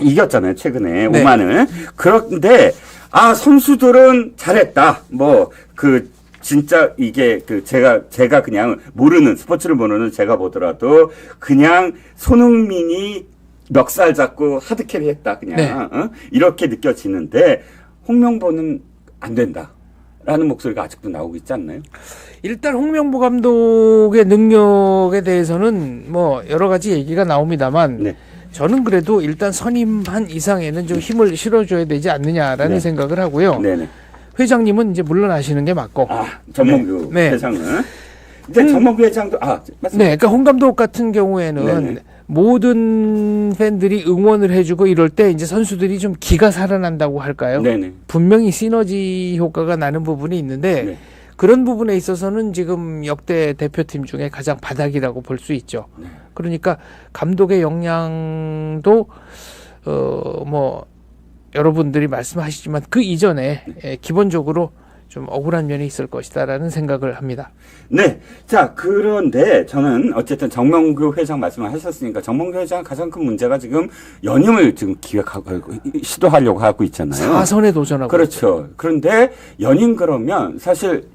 이겼잖아요, 최근에 네. 오만을. 그런데 선수들은 잘했다. 진짜 이게 제가 그냥 모르는 스포츠를 모르는 제가 보더라도 그냥 손흥민이 멱살 잡고 하드캐리 했다 그냥 네. 이렇게 느껴지는데 홍명보는 안 된다라는 목소리가 아직도 나오고 있지 않나요? 일단 홍명보 감독의 능력에 대해서는 뭐 여러 가지 얘기가 나옵니다만 네. 저는 그래도 일단 선임한 이상에는 좀 힘을 실어줘야 되지 않느냐라는 네. 생각을 하고요. 네네. 회장님은 이제 물러나시는 게 맞고. 전몽규 네. 회장은. 이제 전몽규 회장도, 맞습니다. 네, 그러니까 홍 감독 같은 경우에는 네네. 모든 팬들이 응원을 해주고 이럴 때 이제 선수들이 좀 기가 살아난다고 할까요? 네네. 분명히 시너지 효과가 나는 부분이 있는데 네. 그런 부분에 있어서는 지금 역대 대표팀 중에 가장 바닥이라고 볼 수 있죠. 네. 그러니까 감독의 역량도, 여러분들이 말씀하시지만 그 이전에 기본적으로 좀 억울한 면이 있을 것이다라는 생각을 합니다. 네. 자, 그런데 저는 어쨌든 정몽규 회장 말씀을 하셨으니까 정몽규 회장 가장 큰 문제가 지금 연임을 지금 기획하고 시도하려고 하고 있잖아요. 4선에 도전하고. 그렇죠. 있죠. 그런데 연임 그러면 사실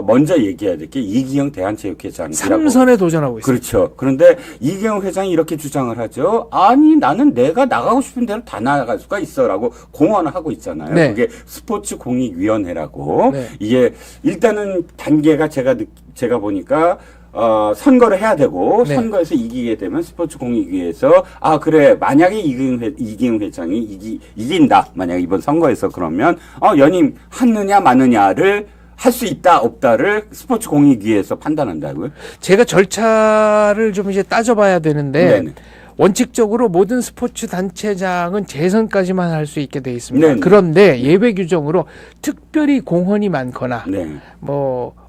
먼저 얘기해야 될 게 이기영 대한체육회장이라고. 3선에 도전하고 있어요. 그렇죠. 그런데 이기영 회장이 이렇게 주장을 하죠. 아니 나는 내가 나가고 싶은 대로 다 나갈 수가 있어라고 공언을 하고 있잖아요. 네. 그게 스포츠공익위원회라고. 네. 이게 일단은 단계가 제가 보니까 선거를 해야 되고 네. 선거에서 이기게 되면 스포츠공익위에서 그래 만약에 이기영 회장이 이긴다. 만약에 이번 선거에서 그러면 연임 하느냐 마느냐를 할 수 있다 없다를 스포츠공익위에서 판단한다고요? 제가 절차를 좀 이제 따져봐야 되는데 네네. 원칙적으로 모든 스포츠 단체장은 재선까지만 할 수 있게 돼 있습니다. 네네. 그런데 예외 규정으로 특별히 공헌이 많거나 네.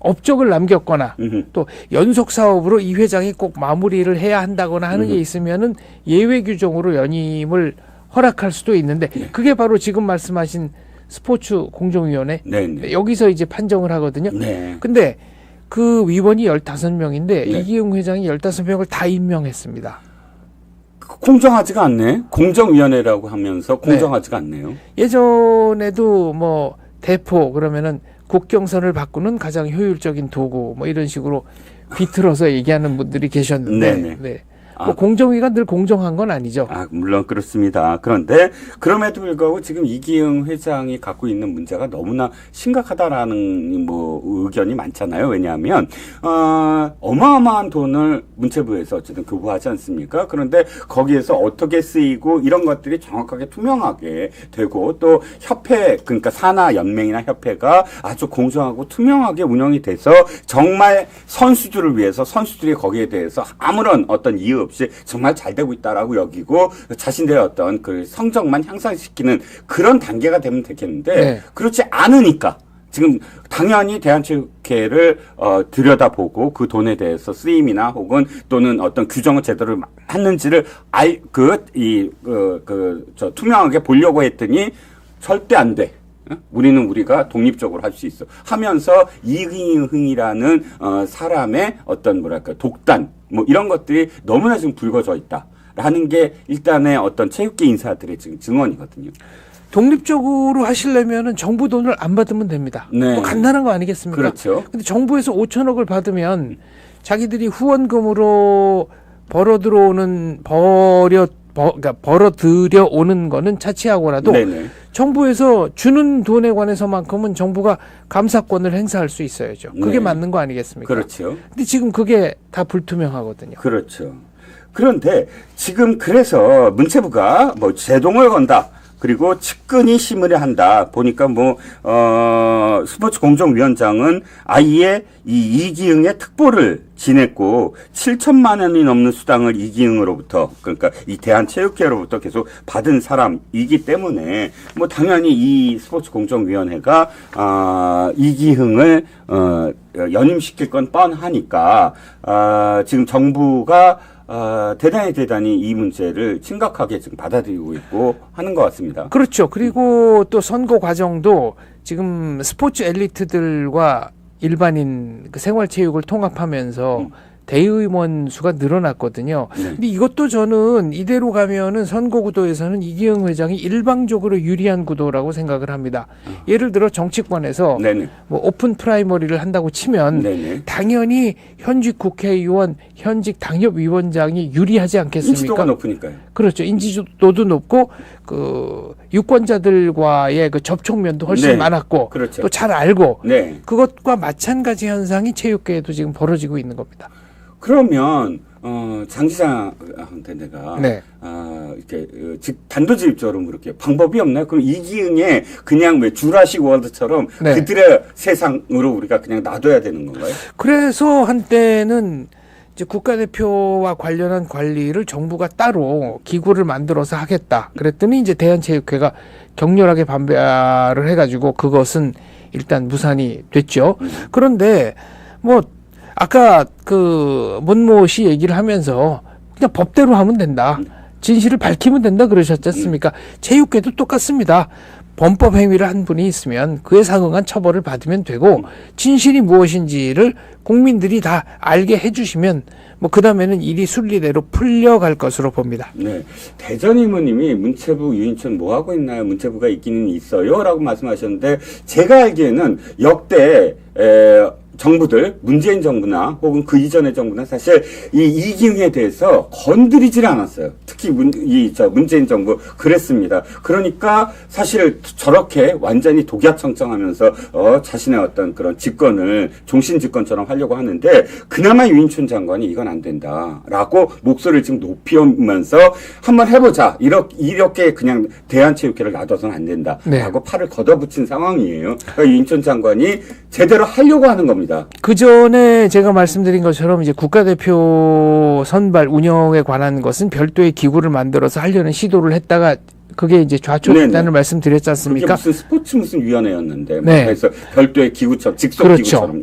업적을 남겼거나 또 연속 사업으로 이 회장이 꼭 마무리를 해야 한다거나 하는 게 있으면은 예외 규정으로 연임을 허락할 수도 있는데 네. 그게 바로 지금 말씀하신 스포츠 공정위원회 네네. 여기서 이제 판정을 하거든요. 네. 근데 그 위원이 15명인데 네. 이기용 회장이 15명을 다 임명했습니다. 공정하지가 않네. 공정위원회라고 하면서 공정하지가 네. 않네요. 예전에도 대포 그러면은 국경선을 바꾸는 가장 효율적인 도구 이런 식으로 비틀어서 얘기하는 분들이 계셨는데 네. 공정위가 늘 공정한 건 아니죠. 물론 그렇습니다. 그런데 그럼에도 불구하고 지금 이기영 회장이 갖고 있는 문제가 너무나 심각하다라는 의견이 많잖아요. 왜냐하면 어마어마한 돈을 문체부에서 어쨌든 교부하지 않습니까? 그런데 거기에서 어떻게 쓰이고 이런 것들이 정확하게 투명하게 되고 또 협회 그러니까 산하 연맹이나 협회가 아주 공정하고 투명하게 운영이 돼서 정말 선수들을 위해서 선수들이 거기에 대해서 아무런 어떤 이유 없이 정말 잘 되고 있다라고 여기고 자신들의 어떤 그 성적만 향상시키는 그런 단계가 되면 되겠는데 네. 그렇지 않으니까 지금 당연히 대한체육회를 들여다보고 그 돈에 대해서 쓰임이나 혹은 또는 어떤 규정을 제대로 했는지를 투명하게 보려고 했더니 절대 안 돼. 우리가 독립적으로 할 수 있어 하면서 이기흥이라는 사람의 어떤 독단 이런 것들이 너무나 지금 불거져 있다라는 게 일단의 어떤 체육계 인사들의 지금 증언이거든요. 독립적으로 하시려면은 정부 돈을 안 받으면 됩니다. 네. 간단한 거 아니겠습니까? 그렇죠. 근데 정부에서 5천억을 받으면 자기들이 후원금으로 벌어 들여오는 거는 차치하고라도 네네. 정부에서 주는 돈에 관해서만큼은 정부가 감사권을 행사할 수 있어야죠. 그게 네. 맞는 거 아니겠습니까? 그렇죠. 근데 지금 그게 다 불투명하거든요. 그렇죠. 그런데 지금 그래서 문체부가 제동을 건다. 그리고 측근이 심의를 한다. 보니까 스포츠 공정위원장은 아예 이 이기흥의 특보를 지냈고 7천만 원이 넘는 수당을 이기흥으로부터 그러니까 이 대한체육회로부터 계속 받은 사람이기 때문에 당연히 이 스포츠 공정위원회가 이기흥을 연임시킬 건 뻔하니까 지금 정부가 대단히 이 문제를 심각하게 지금 받아들이고 있고 하는 것 같습니다. 그렇죠. 그리고 또 선거 과정도 지금 스포츠 엘리트들과 일반인 그 생활체육을 통합하면서 대의원 수가 늘어났거든요. 네. 근데 이것도 저는 이대로 가면은 선거구도에서는 이기흥 회장이 일방적으로 유리한 구도라고 생각을 합니다. 예를 들어 정치권에서 오픈 프라이머리를 한다고 치면 당연히 현직 국회의원, 현직 당협위원장이 유리하지 않겠습니까? 인지도가 높으니까요. 그렇죠. 인지도도 높고 그 유권자들과의 그 접촉면도 훨씬 많았고 그렇죠. 또 잘 알고 그것과 마찬가지 현상이 체육계에도 지금 벌어지고 있는 겁니다. 그러면 장지장한테 내가 이렇게 단도직입적으로 이렇게 방법이 없나요? 그럼 이기흥에 그냥 왜 주라식 월드처럼 그들의 세상으로 우리가 그냥 놔둬야 되는 건가요? 그래서 한때는 이제 국가대표와 관련한 관리를 정부가 따로 기구를 만들어서 하겠다. 그랬더니 이제 대한체육회가 격렬하게 반발을 해가지고 그것은 일단 무산이 됐죠. 그런데 아까 그 문모 씨 얘기를 하면서 그냥 법대로 하면 된다. 진실을 밝히면 된다 그러셨지 않습니까? 체육계도 똑같습니다. 범법 행위를 한 분이 있으면 그에 상응한 처벌을 받으면 되고 진실이 무엇인지를 국민들이 다 알게 해주시면 그 다음에는 일이 순리대로 풀려갈 것으로 봅니다. 네. 대전 이모님이 문체부 유인촌 뭐 하고 있나요? 문체부가 있기는 있어요? 라고 말씀하셨는데 제가 알기에는 역대 정부들, 문재인 정부나 혹은 그 이전의 정부는 사실 이 이기흥에 대해서 건드리질 않았어요. 특히 문재인 정부 그랬습니다. 그러니까 사실 저렇게 완전히 독야청청하면서 자신의 어떤 그런 집권을 종신 집권처럼 하려고 하는데 그나마 유인촌 장관이 이건 안 된다라고 목소리를 지금 높이면서 한번 해보자. 이렇게 그냥 대한체육회를 놔둬서는 안 된다라고 팔을 걷어붙인 상황이에요. 그러니까 유인촌 장관이 제대로 하려고 하는 겁니다. 그 전에 제가 말씀드린 것처럼 이제 국가대표 선발 운영에 관한 것은 별도의 기구를 만들어서 하려는 시도를 했다가 그게 이제 좌초됐다는 말씀드렸지 않습니까? 무슨 위원회였는데 그래서 별도의 기구처럼 직속 기구처럼.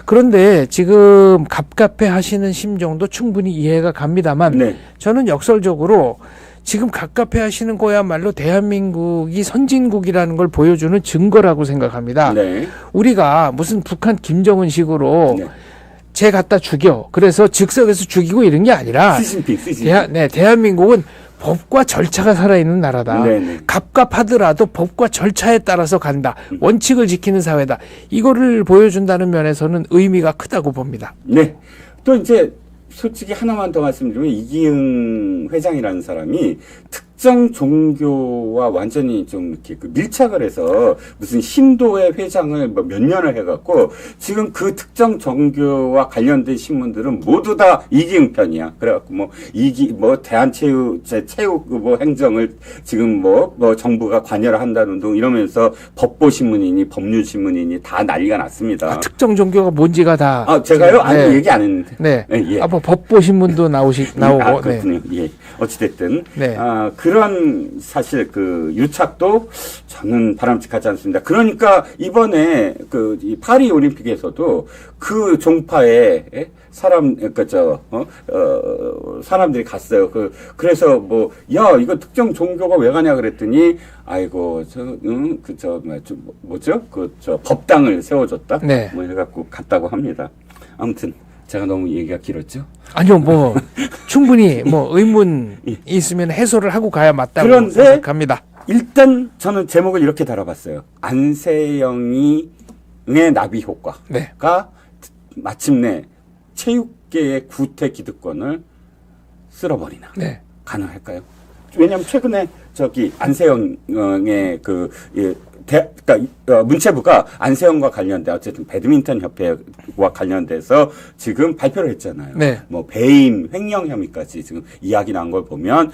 그런데 지금 갑갑해 하시는 심정도 충분히 이해가 갑니다만 저는 역설적으로 지금 갑갑해 하시는 거야말로 대한민국이 선진국이라는 걸 보여주는 증거라고 생각합니다. 우리가 무슨 북한 김정은식으로 쟤 갖다 죽여. 그래서 즉석에서 죽이고 이런 게 아니라 대한민국은 법과 절차가 살아있는 나라다. 갑갑하더라도 법과 절차에 따라서 간다. 원칙을 지키는 사회다. 이거를 보여준다는 면에서는 의미가 크다고 봅니다. 또 이제 솔직히 하나만 더 말씀드리면 이기흥 회장이라는 사람이 특정 종교와 완전히 좀 이렇게 밀착을 해서 무슨 신도의 회장을 몇 년을 해갖고 지금 그 특정 종교와 관련된 신문들은 모두 다 이기흥 편이야. 그래갖고 대한체육 행정을 지금 정부가 관여를 한다는 등 이러면서 법보신문이니 법률신문이니 다 난리가 났습니다. 특정 종교가 뭔지가 다. 제가요? 아니, 얘기 안 했는데. 법보신문도 나오고. 그렇군요. 어찌됐든. 그런 사실 유착도 저는 바람직하지 않습니다. 그러니까 이번에 이 파리 올림픽에서도 그 종파에 사람들이 갔어요. 그래서 이거 특정 종교가 왜 가냐 그랬더니 아이고 법당을 세워줬다. 해갖고 갔다고 합니다. 아무튼 제가 너무 얘기가 길었죠? 아니요, 충분히 의문 있으면 해소를 하고 가야 맞다고 생각합니다. 일단 저는 제목을 이렇게 달아봤어요. 안세영의 나비 효과가 마침내 체육계의 구태 기득권을 쓸어버리나 가능할까요? 왜냐하면 최근에 안세영의 문체부가 안세영과 관련된 어쨌든 배드민턴 협회와 관련돼서 지금 발표를 했잖아요. 배임 횡령 혐의까지 지금 이야기 난 걸 보면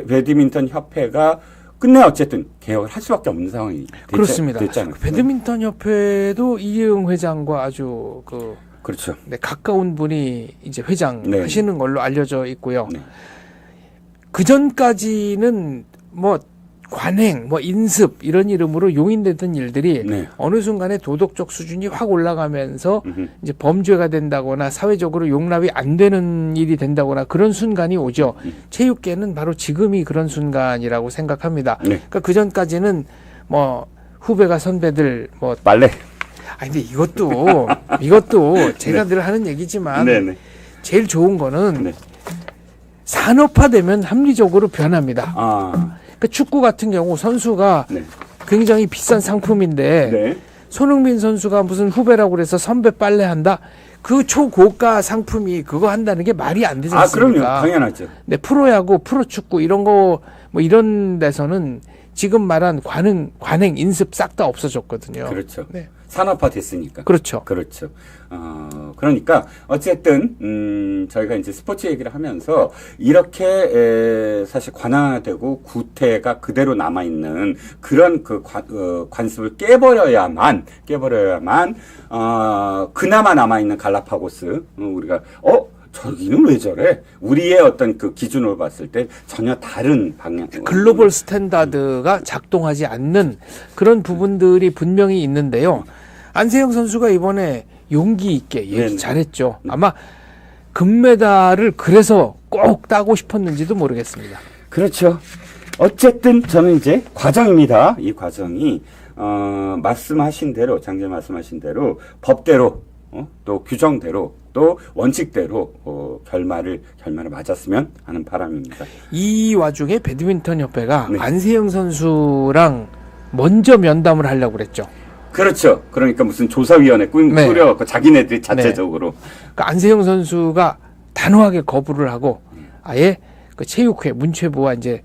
배드민턴 협회가 끝내 어쨌든 개혁을 할 수밖에 없는 상황이 그렇습니다. 됐잖아요. 배드민턴 협회도 이재용 회장과 아주 그렇죠. 네, 가까운 분이 이제 회장 네. 하시는 걸로 알려져 있고요. 네. 그 전까지는 뭐 관행, 뭐 인습 이런 이름으로 용인되던 일들이 네. 어느 순간에 도덕적 수준이 확 올라가면서 이제 범죄가 된다거나 사회적으로 용납이 안 되는 일이 된다거나 그런 순간이 오죠. 체육계는 바로 지금이 그런 순간이라고 생각합니다. 네. 그러니까 그 전까지는 뭐 후배가 선배들 뭐 빨래. 아니 근데 이것도 제가 늘 하는 얘기지만 네네. 제일 좋은 거는 네. 산업화되면 합리적으로 변합니다. 아. 그러니까 축구 같은 경우 선수가 네. 굉장히 비싼 상품인데 네. 손흥민 선수가 무슨 후배라고 그래서 선배 빨래 한다? 그 초고가 상품이 그거 한다는 게 말이 안 되지 않습니까? 그럼요. 당연하죠. 네, 프로야구, 프로축구 이런 거 뭐 이런 데서는 지금 말한 관행, 인습 싹 다 없어졌거든요. 그렇죠. 네. 산업화 됐으니까. 그렇죠. 그렇죠. 그러니까 어쨌든 저희가 이제 스포츠 얘기를 하면서 이렇게 사실 관화되고 구태가 그대로 남아 있는 그런 그 관습을 깨버려야만 그나마 남아 있는 갈라파고스 우리가 저기는 왜 저래? 우리의 어떤 그 기준으로 봤을 때 전혀 다른 방향. 글로벌 스탠다드가 작동하지 않는 그런 부분들이 분명히 있는데요. 안세영 선수가 이번에 용기 있게 얘기 네네. 잘했죠. 아마 금메달을 그래서 꼭 따고 싶었는지도 모르겠습니다. 그렇죠. 어쨌든 저는 이제 과정입니다. 이 과정이 말씀하신 대로 장재 말씀하신 대로 법대로 또 규정대로 또 원칙대로 결말을 맞았으면 하는 바람입니다. 이 와중에 배드민턴 협회가 네. 안세영 선수랑 먼저 면담을 하려고 그랬죠. 그렇죠. 그러니까 무슨 조사위원회 네. 꾸려갖고 자기네들이 자체적으로. 그러니까 안세영 선수가 단호하게 거부를 하고 아예 그 체육회 문체부와 이제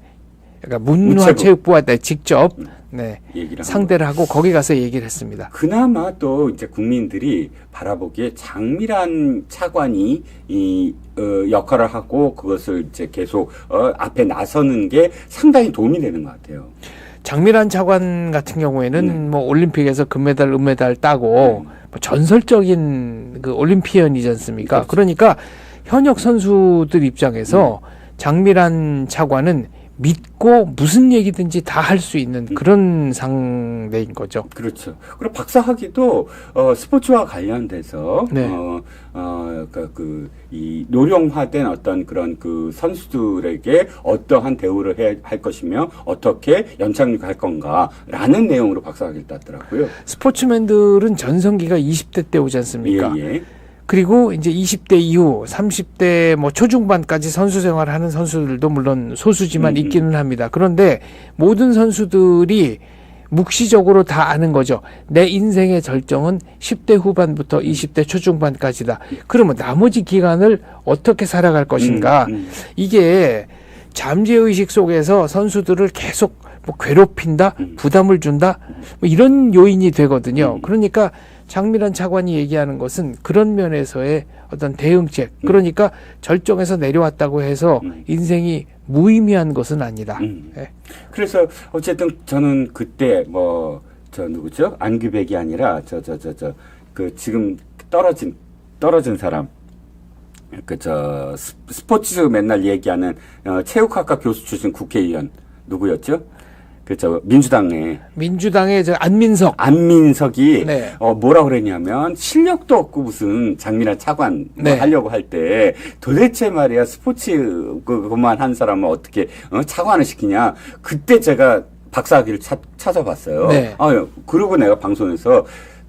그러니까 문화체육부와 직접 얘기를 상대를 하고 거기 가서 얘기를 했습니다. 그나마 또 이제 국민들이 바라보기에 장미란 차관이 이 역할을 하고 그것을 이제 계속 앞에 나서는 게 상당히 도움이 되는 것 같아요. 장미란 차관 같은 경우에는 뭐 올림픽에서 금메달, 은메달 따고 뭐 전설적인 그 올림피언이지 않습니까? 그렇죠. 그러니까 현역 선수들 입장에서 장미란 차관은 믿고 무슨 얘기든지 다 할 수 있는 그런 상대인 거죠. 그렇죠. 그리고 박사학위도 스포츠와 관련돼서 네. 이 노령화된 어떤 그런 그 선수들에게 어떠한 대우를 할 것이며 어떻게 연착륙할 건가라는 내용으로 박사학위를 땄더라고요. 스포츠맨들은 전성기가 20대 때 오지 않습니까? 예. 그리고 이제 20대 이후 30대 뭐 초중반까지 선수 생활을 하는 선수들도 물론 소수지만 있기는 합니다. 그런데 모든 선수들이 묵시적으로 다 아는 거죠. 내 인생의 절정은 10대 후반부터 20대 초중반까지다. 그러면 나머지 기간을 어떻게 살아갈 것인가. 이게 잠재의식 속에서 선수들을 계속 뭐 괴롭힌다, 부담을 준다, 뭐 이런 요인이 되거든요. 그러니까 장미란 차관이 얘기하는 것은 그런 면에서의 어떤 대응책. 그러니까 절정에서 내려왔다고 해서 인생이 무의미한 것은 아니다. 네. 그래서 어쨌든 저는 그때 누구죠? 안규백이 아니라 그 지금 떨어진 사람. 스포츠 맨날 얘기하는 체육학과 교수 출신 국회의원 누구였죠? 민주당의 안민석이 네. 뭐라 그랬냐면 실력도 없고 무슨 장미란 차관 하려고 할 때 도대체 말이야 스포츠 그것만 한 사람은 어떻게 차관을 시키냐. 그때 제가 박사학위를 찾아봤어요. 네. 그리고 내가 방송에서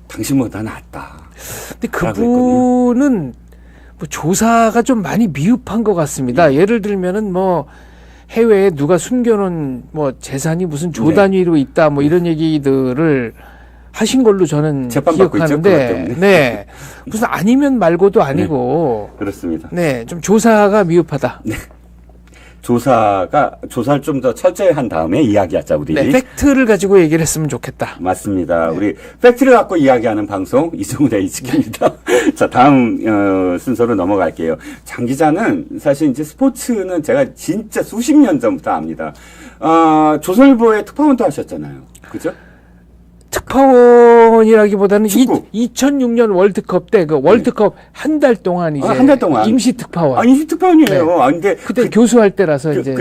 당신보다 낫다. 근데 그분은 뭐 조사가 좀 많이 미흡한 것 같습니다. 예를 들면은 뭐 해외에 누가 숨겨놓은 뭐 재산이 무슨 조 단위로 있다 뭐 이런 얘기들을 하신 걸로 저는 기억하는데, 네, 무슨 아니면 말고도 아니고, 그렇습니다. 네, 좀 조사가 미흡하다. 네. 조사를 좀 더 철저히 한 다음에 이야기하자, 우리. 네, 팩트를 가지고 얘기를 했으면 좋겠다. 맞습니다. 네. 우리 팩트를 갖고 이야기하는 방송, 이승훈의 이치기입니다. 자, 다음, 순서로 넘어갈게요. 장 기자는 사실 이제 스포츠는 제가 진짜 수십 년 전부터 압니다. 조선일보에 특파원도 하셨잖아요. 그죠? 특파원이라기보다는 2006년 월드컵 때 그 월드컵 한 달 동안 이제 한 달 동안 임시 특파원. 임시 특파원이에요. 네. 근데 그때 교수할 때라서 이제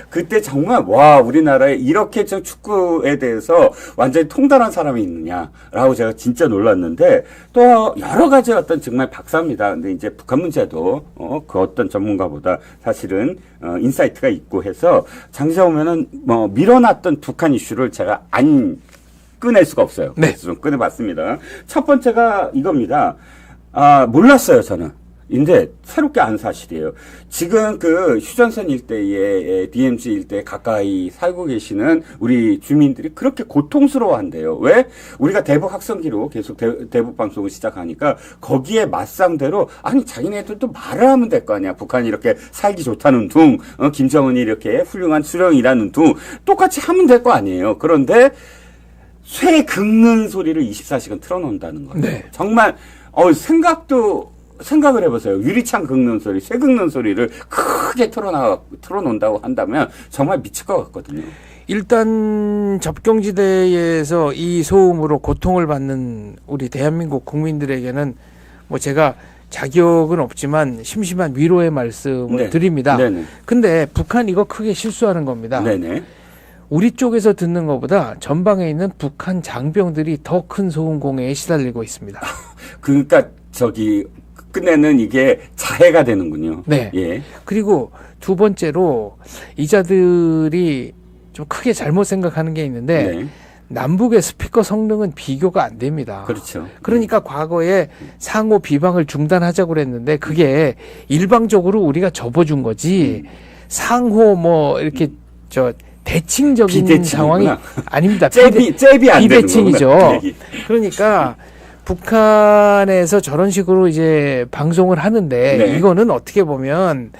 그때 정말 와, 우리나라에 이렇게 좀 축구에 대해서 완전히 통달한 사람이 있느냐라고 제가 진짜 놀랐는데 또 여러 가지 어떤 정말 박사입니다. 근데 이제 북한 문제도 그 어떤 전문가보다 사실은 인사이트가 있고 해서 장 기자 오면은 뭐 밀어놨던 북한 이슈를 제가 안 꺼낼 수가 없어요. 네. 그래서 좀 꺼내봤습니다. 첫 번째가 이겁니다. 몰랐어요, 저는. 근데 새롭게 안 사실이에요. 지금 그 휴전선 일대에 DMZ 일대에 가까이 살고 계시는 우리 주민들이 그렇게 고통스러워한대요. 왜? 우리가 대북 확성기로 계속 대북 방송을 시작하니까 거기에 맞상대로 아니 자기네들도 말을 하면 될 거 아니야. 북한이 이렇게 살기 좋다는 둥, 김정은이 이렇게 훌륭한 수령이라는 둥 똑같이 하면 될 거 아니에요. 그런데 쇠 긁는 소리를 24시간 틀어놓는다는 거예요. 네. 정말 생각을 해보세요. 유리창 긁는 소리, 쇠 긁는 소리를 크게 틀어놓는다고 한다면 정말 미칠 것 같거든요. 일단 접경지대에서 이 소음으로 고통을 받는 우리 대한민국 국민들에게는 뭐 제가 자격은 없지만 심심한 위로의 말씀을 드립니다. 네네. 근데 북한 이거 크게 실수하는 겁니다. 네네. 우리 쪽에서 듣는 것보다 전방에 있는 북한 장병들이 더 큰 소음 공해에 시달리고 있습니다. 그러니까 끝내는 이게 자해가 되는군요. 네. 예. 그리고 두 번째로 이자들이 좀 크게 잘못 생각하는 게 있는데 네. 남북의 스피커 성능은 비교가 안 됩니다. 그렇죠. 그러니까 과거에 상호 비방을 중단하자고 그랬는데 그게 일방적으로 우리가 접어준 거지 상호 뭐 이렇게 대칭적인 상황이 아닙니다. 잽이 안 비대칭이죠. 그러니까 북한에서 저런 식으로 이제 방송을 하는데 네. 이거는 어떻게 보면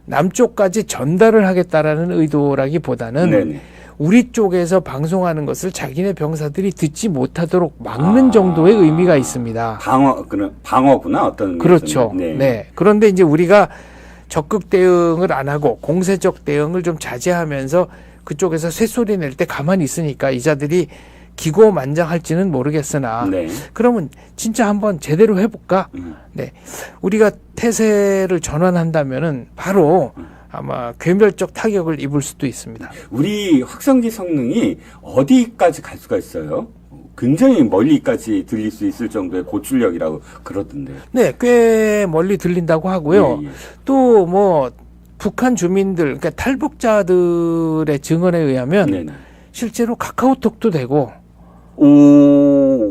남쪽까지 전달을 하겠다라는 의도라기보다는 네네. 우리 쪽에서 방송하는 것을 자기네 병사들이 듣지 못하도록 막는 정도의 의미가 있습니다. 방어구나 어떤 그렇죠. 네. 그런데 이제 우리가 적극 대응을 안 하고 공세적 대응을 좀 자제하면서 그쪽에서 쇳소리 낼 때 가만히 있으니까 이자들이 기고만장할지는 모르겠으나 네. 그러면 진짜 한번 제대로 해볼까? 네, 우리가 태세를 전환한다면은 바로 아마 괴멸적 타격을 입을 수도 있습니다. 우리 확성기 성능이 어디까지 갈 수가 있어요? 굉장히 멀리까지 들릴 수 있을 정도의 고출력이라고 그러던데요. 네, 꽤 멀리 들린다고 하고요. 예. 또 뭐 북한 주민들, 그러니까 탈북자들의 증언에 의하면 네네. 실제로 카카오톡도 되고,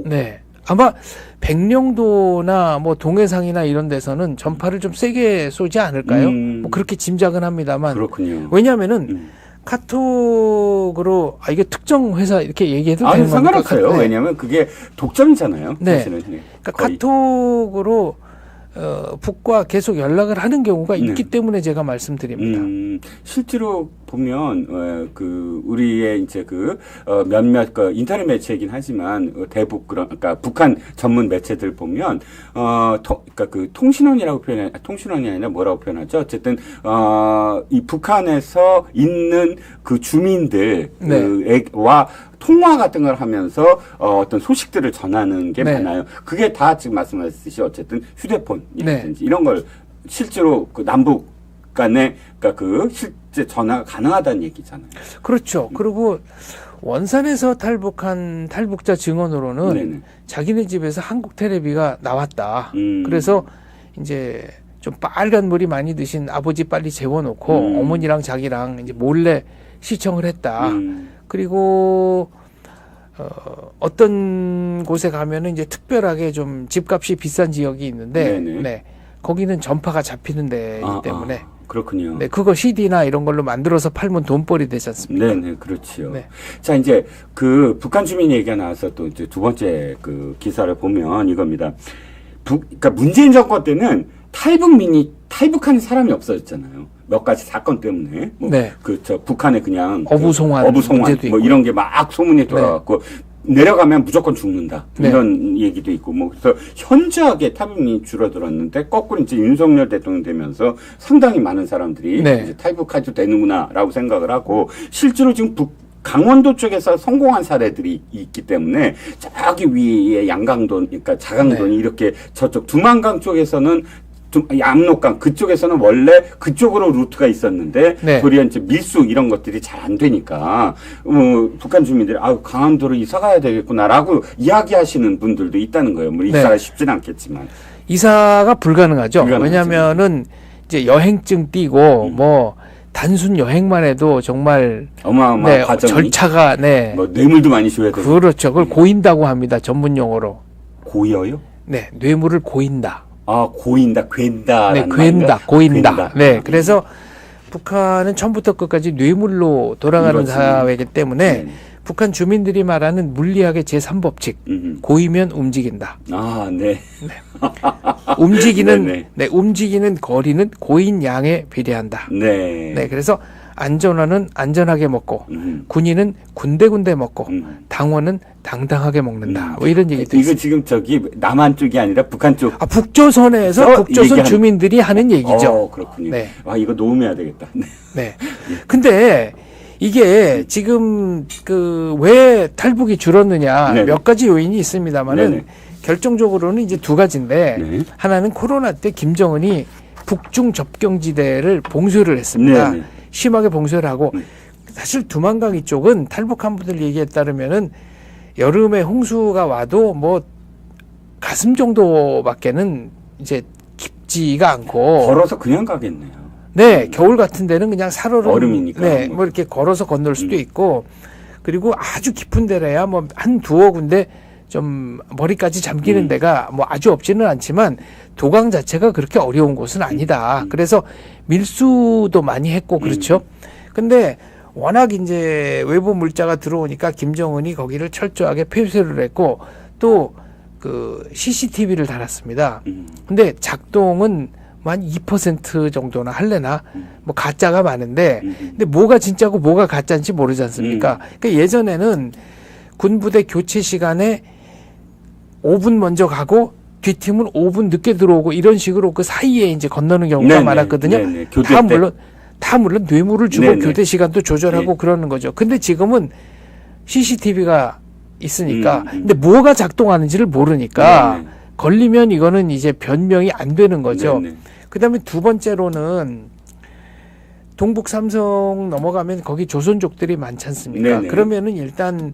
네, 아마 백령도나 뭐 동해상이나 이런 데서는 전파를 좀 세게 쏘지 않을까요? 뭐 그렇게 짐작은 합니다만. 그렇군요. 왜냐하면은 카톡으로 이게 특정 회사 이렇게 얘기해도 되는 겁니까? 상관없어요. 네. 왜냐하면 그게 독점이잖아요. 네. 사실은. 그러니까 카톡으로 북과 계속 연락을 하는 경우가 있기 때문에 제가 말씀드립니다. 실제로 보면 우리의 이제 몇몇 인터넷 매체이긴 하지만 그러니까 북한 전문 매체들 보면 그러니까 통신원이라고 통신원이 아니라 뭐라고 표현하죠? 어쨌든 이 북한에서 있는 그 주민들과 통화 같은 걸 하면서 어떤 소식들을 전하는 게 많아요. 그게 다 지금 말씀하셨듯이 어쨌든 휴대폰이라든지 이런 걸 실제로 남북 간에 그러니까 실제 전화가 가능하다는 얘기잖아요. 그렇죠. 그리고 원산에서 탈북한 탈북자 증언으로는 네네. 자기네 집에서 한국 텔레비가 나왔다. 그래서 이제 좀 빨간 물이 많이 드신 아버지 빨리 재워놓고 어머니랑 자기랑 이제 몰래 시청을 했다. 그리고 어떤 곳에 가면은 이제 특별하게 좀 집값이 비싼 지역이 있는데, 네, 거기는 전파가 잡히는 데이기 때문에. 그렇군요. 네, 그거 CD나 이런 걸로 만들어서 팔면 돈벌이 되지 않습니까? 네네, 그렇죠. 네. 자, 이제 북한 주민 얘기가 나와서 또 이제 두 번째 기사를 보면 이겁니다. 그러니까 문재인 정권 때는 탈북하는 사람이 없어졌잖아요. 몇 가지 사건 때문에 북한에 그냥 어부송환 뭐 이런 게 막 소문이 돌아갔고 내려가면 무조건 죽는다 이런 얘기도 있고 뭐 그래서 현저하게 탈북민이 줄어들었는데 거꾸로 이제 윤석열 대통령 되면서 상당히 많은 사람들이 이제 탈북해도 되는구나라고 생각을 하고 실제로 지금 강원도 쪽에서 성공한 사례들이 있기 때문에 저기 위에 양강돈, 그러니까 자강돈이 이렇게 저쪽 두만강 쪽에서는 압록강 그쪽에서는 원래 그쪽으로 루트가 있었는데 도리어 이제 밀수 이런 것들이 잘 안 되니까 북한 주민들이 강원도로 이사 가야 되겠구나라고 이야기하시는 분들도 있다는 거예요. 뭐 이사가 쉽진 않겠지만 이사가 불가능하죠. 왜냐하면은 이제 여행증 띄고 뭐 단순 여행만 해도 정말 어마어마한 과정이 절차가 뭐 뇌물도 많이 줘야 되고 그렇죠. 그걸 고인다고 합니다. 전문 용어로. 고여요? 네, 뇌물을 고인다. 고인다, 괜다. 네, 고인다. 네, 그래서 북한은 처음부터 끝까지 뇌물로 돌아가는 사회이기 때문에 북한 주민들이 말하는 물리학의 제3법칙, 고이면 움직인다. 네. 움직이는 거리는 고인 양에 비례한다. 네, 그래서 안전화는 안전하게 먹고 군인은 군데군데 먹고 당원은 당당하게 먹는다. 뭐 이런 얘기도 있어요. 이거 지금 저기 남한 쪽이 아니라 북한 쪽. 북조선에서 북조선 주민들이 하는 얘기죠. 그렇군요. 네. 이거 녹음해야 되겠다. 네. 근데 이게 지금 왜 탈북이 줄었느냐 몇 가지 요인이 있습니다만은 결정적으로는 이제 두 가지인데 하나는 코로나 때 김정은이 북중 접경지대를 봉쇄를 했습니다. 심하게 봉쇄를 하고 사실 두만강 이쪽은 탈북한 분들 얘기에 따르면은 여름에 홍수가 와도 뭐 가슴 정도밖에는 이제 깊지가 않고 걸어서 그냥 가겠네요. 네, 겨울 같은 데는 그냥 살얼음 얼음이니까 뭐 이렇게 걸어서 건널 수도 있고 그리고 아주 깊은 데라야 뭐 한 두어 군데 좀 머리까지 잠기는 데가 뭐 아주 없지는 않지만 도강 자체가 그렇게 어려운 곳은 아니다. 그래서 밀수도 많이 했고 그렇죠. 근데 워낙 이제 외부 물자가 들어오니까 김정은이 거기를 철저하게 폐쇄를 했고 또 CCTV를 달았습니다. 근데 작동은 한 2% 정도나 할래나 뭐 가짜가 많은데 근데 뭐가 진짜고 뭐가 가짜인지 모르지 않습니까? 그러니까 예전에는 군부대 교체 시간에 5분 먼저 가고 뒷팀은 5분 늦게 들어오고 이런 식으로 그 사이에 이제 건너는 경우가 많았거든요. 다 물론 뇌물을 주고 교대 시간도 조절하고 그러는 거죠. 근데 지금은 CCTV가 있으니까 근데 뭐가 작동하는지를 모르니까 걸리면 이거는 이제 변명이 안 되는 거죠. 그다음에 두 번째로는 동북 삼성 넘어가면 거기 조선족들이 많지 않습니까? 그러면은 일단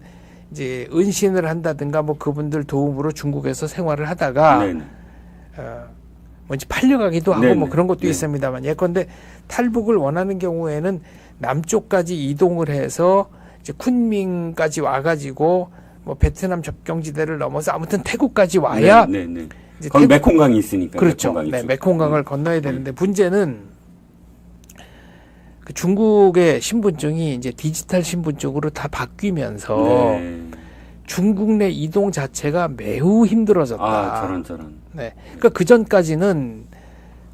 이제 은신을 한다든가 뭐 그분들 도움으로 중국에서 생활을 하다가 뭔지 팔려가기도 하고 뭐 그런 것도 있습니다만 예컨대 탈북을 원하는 경우에는 남쪽까지 이동을 해서 이제 쿤밍까지 와가지고 뭐 베트남 접경지대를 넘어서 아무튼 태국까지 와야 이제 거기 메콩강이 있으니까 그렇죠. 메콩강을 건너야 되는데 문제는 중국의 신분증이 이제 디지털 신분증으로 다 바뀌면서 중국 내 이동 자체가 매우 힘들어졌다. 저런. 네. 그러니까 그 전까지는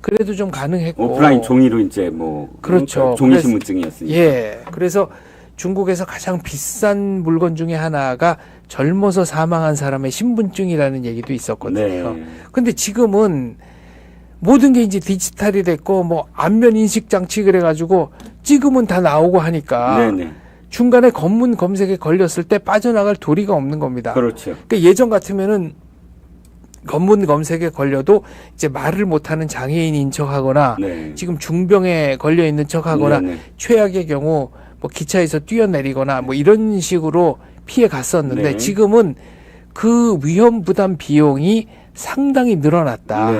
그래도 좀 가능했고 오프라인 종이로 이제 뭐 그렇죠. 종이 신분증이었으니까. 예. 그래서 중국에서 가장 비싼 물건 중에 하나가 젊어서 사망한 사람의 신분증이라는 얘기도 있었거든요. 근데 지금은 모든 게 이제 디지털이 됐고 뭐 안면 인식 장치 그래가지고 찍으면 다 나오고 하니까 중간에 검문 검색에 걸렸을 때 빠져나갈 도리가 없는 겁니다. 그렇죠. 그러니까 예전 같으면은 검문 검색에 걸려도 이제 말을 못하는 장애인 인척하거나 지금 중병에 걸려 있는 척하거나 최악의 경우 뭐 기차에서 뛰어내리거나 뭐 이런 식으로 피해 갔었는데 지금은 그 위험 부담 비용이 상당히 늘어났다.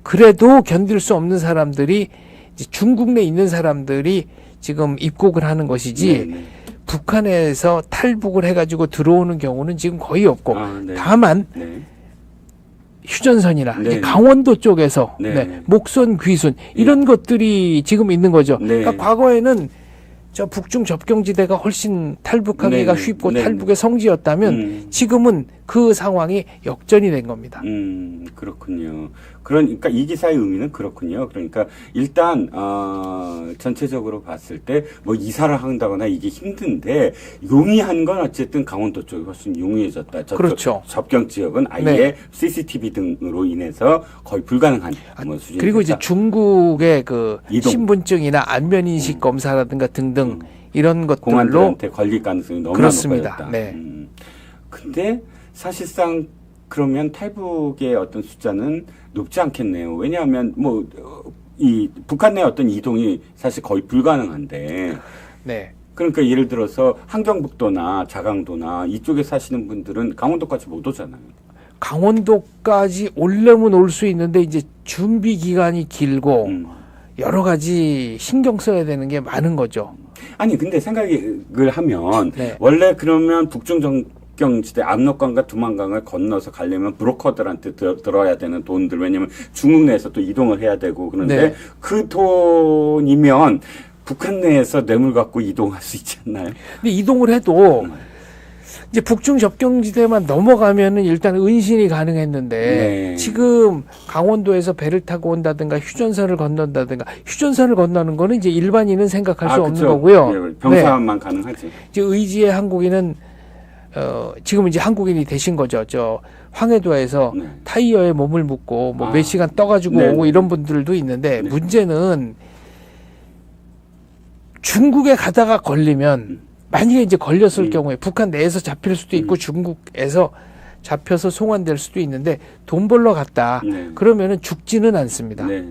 그래도 견딜 수 없는 사람들이 이제 중국 내에 있는 사람들이 지금 입국을 하는 것이지 북한에서 탈북을 해가지고 들어오는 경우는 지금 거의 없고 다만 휴전선이나 강원도 쪽에서 목선, 귀순 이런 것들이 지금 있는 거죠. 그러니까 과거에는 저 북중 접경지대가 훨씬 탈북하기가 쉽고 탈북의 성지였다면 지금은 그 상황이 역전이 된 겁니다. 그렇군요. 그러니까 이 기사의 의미는 그렇군요. 그러니까 일단 전체적으로 봤을 때 뭐 이사를 한다거나 이게 힘든데 용이한 건 어쨌든 강원도 쪽이 훨씬 용이해졌다. 그렇죠. 접경 지역은 아예 네. CCTV 등으로 인해서 거의 불가능한 뭐 수준이 그리고 됐다. 이제 중국의 그 이동. 신분증이나 안면 인식 검사라든가 등등 이런 것들로 공안들한테 걸릴 가능성이 너무나 그렇습니다. 높아졌다. 네. 근데 사실상 그러면 탈북의 어떤 숫자는 높지 않겠네요. 왜냐하면 뭐 이 북한 내 어떤 이동이 사실 거의 불가능한데. 네. 그러니까 예를 들어서 함경북도나 자강도나 이쪽에 사시는 분들은 강원도까지 못 오잖아요. 강원도까지 오려면 올 수 있는데 이제 준비 기간이 길고 여러 가지 신경 써야 되는 게 많은 거죠. 아니 근데 생각을 하면 네. 원래 그러면 북중정경지대 압록강과 두만강을 건너서 가려면 브로커들한테 들어야 되는 돈들 왜냐면 중국 내에서 또 이동을 해야 되고 그런데 네. 그 돈이면 북한 내에서 뇌물 갖고 이동할 수 있지 않나요? 근데 이동을 해도 이제 북중 접경지대만 넘어가면은 일단 은신이 가능했는데 네. 지금 강원도에서 배를 타고 온다든가 휴전선을 건넌다든가 휴전선을 건너는 거는 이제 일반인은 생각할 수 없는 거고요. 네, 병사만 네. 가능하지. 이제 의지의 한국인은 지금 이제 한국인이 되신 거죠. 저 황해도에서 네. 타이어에 몸을 묻고 뭐 몇 시간 떠가지고 네. 오고 이런 분들도 있는데 네. 문제는 중국에 가다가 걸리면 만약에 이제 걸렸을 경우에 북한 내에서 잡힐 수도 있고 중국에서 잡혀서 송환될 수도 있는데 돈 벌러 갔다. 그러면은 죽지는 않습니다. 예.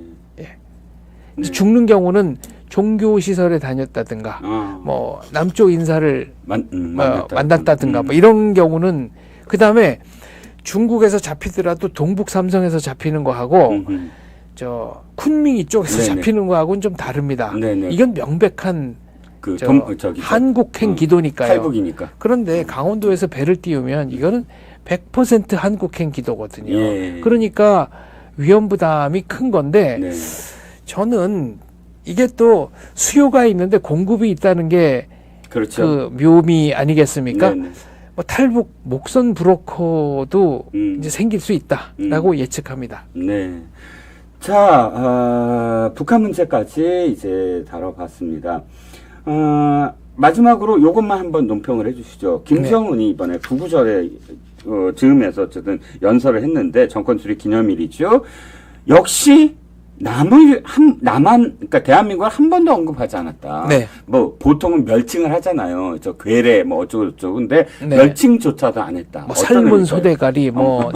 이제 죽는 경우는 종교 시설에 다녔다든가 뭐 남쪽 인사를 만났다든가 뭐 이런 경우는 그다음에 중국에서 잡히더라도 동북 삼성에서 잡히는 거하고 저 쿤밍 이쪽에서 네네. 잡히는 거하고는 좀 다릅니다. 네네. 이건 명백한 한국행 기도니까요. 탈북이니까. 그런데 강원도에서 배를 띄우면 이거는 100% 한국행 기도거든요. 예. 그러니까 위험 부담이 큰 건데 네. 저는 이게 또 수요가 있는데 공급이 있다는 게 그렇죠. 그 묘미 아니겠습니까? 네네. 뭐 탈북 목선 브로커도 이제 생길 수 있다라고 예측합니다. 네. 자, 북한 문제까지 이제 다뤄봤습니다. 마지막으로 요것만 한번 논평을 해주시죠. 김정은이 네. 이번에 부부절에 즈음에서 어쨌든 연설을 했는데 정권 수립 기념일이죠. 역시 그러니까 대한민국을 한 번도 언급하지 않았다. 네. 뭐 보통은 멸칭을 하잖아요. 저 괴뢰 뭐 어쩌고저쩌고 근데 네. 멸칭조차도 안 했다. 뭐 삶은 소대가리 뭐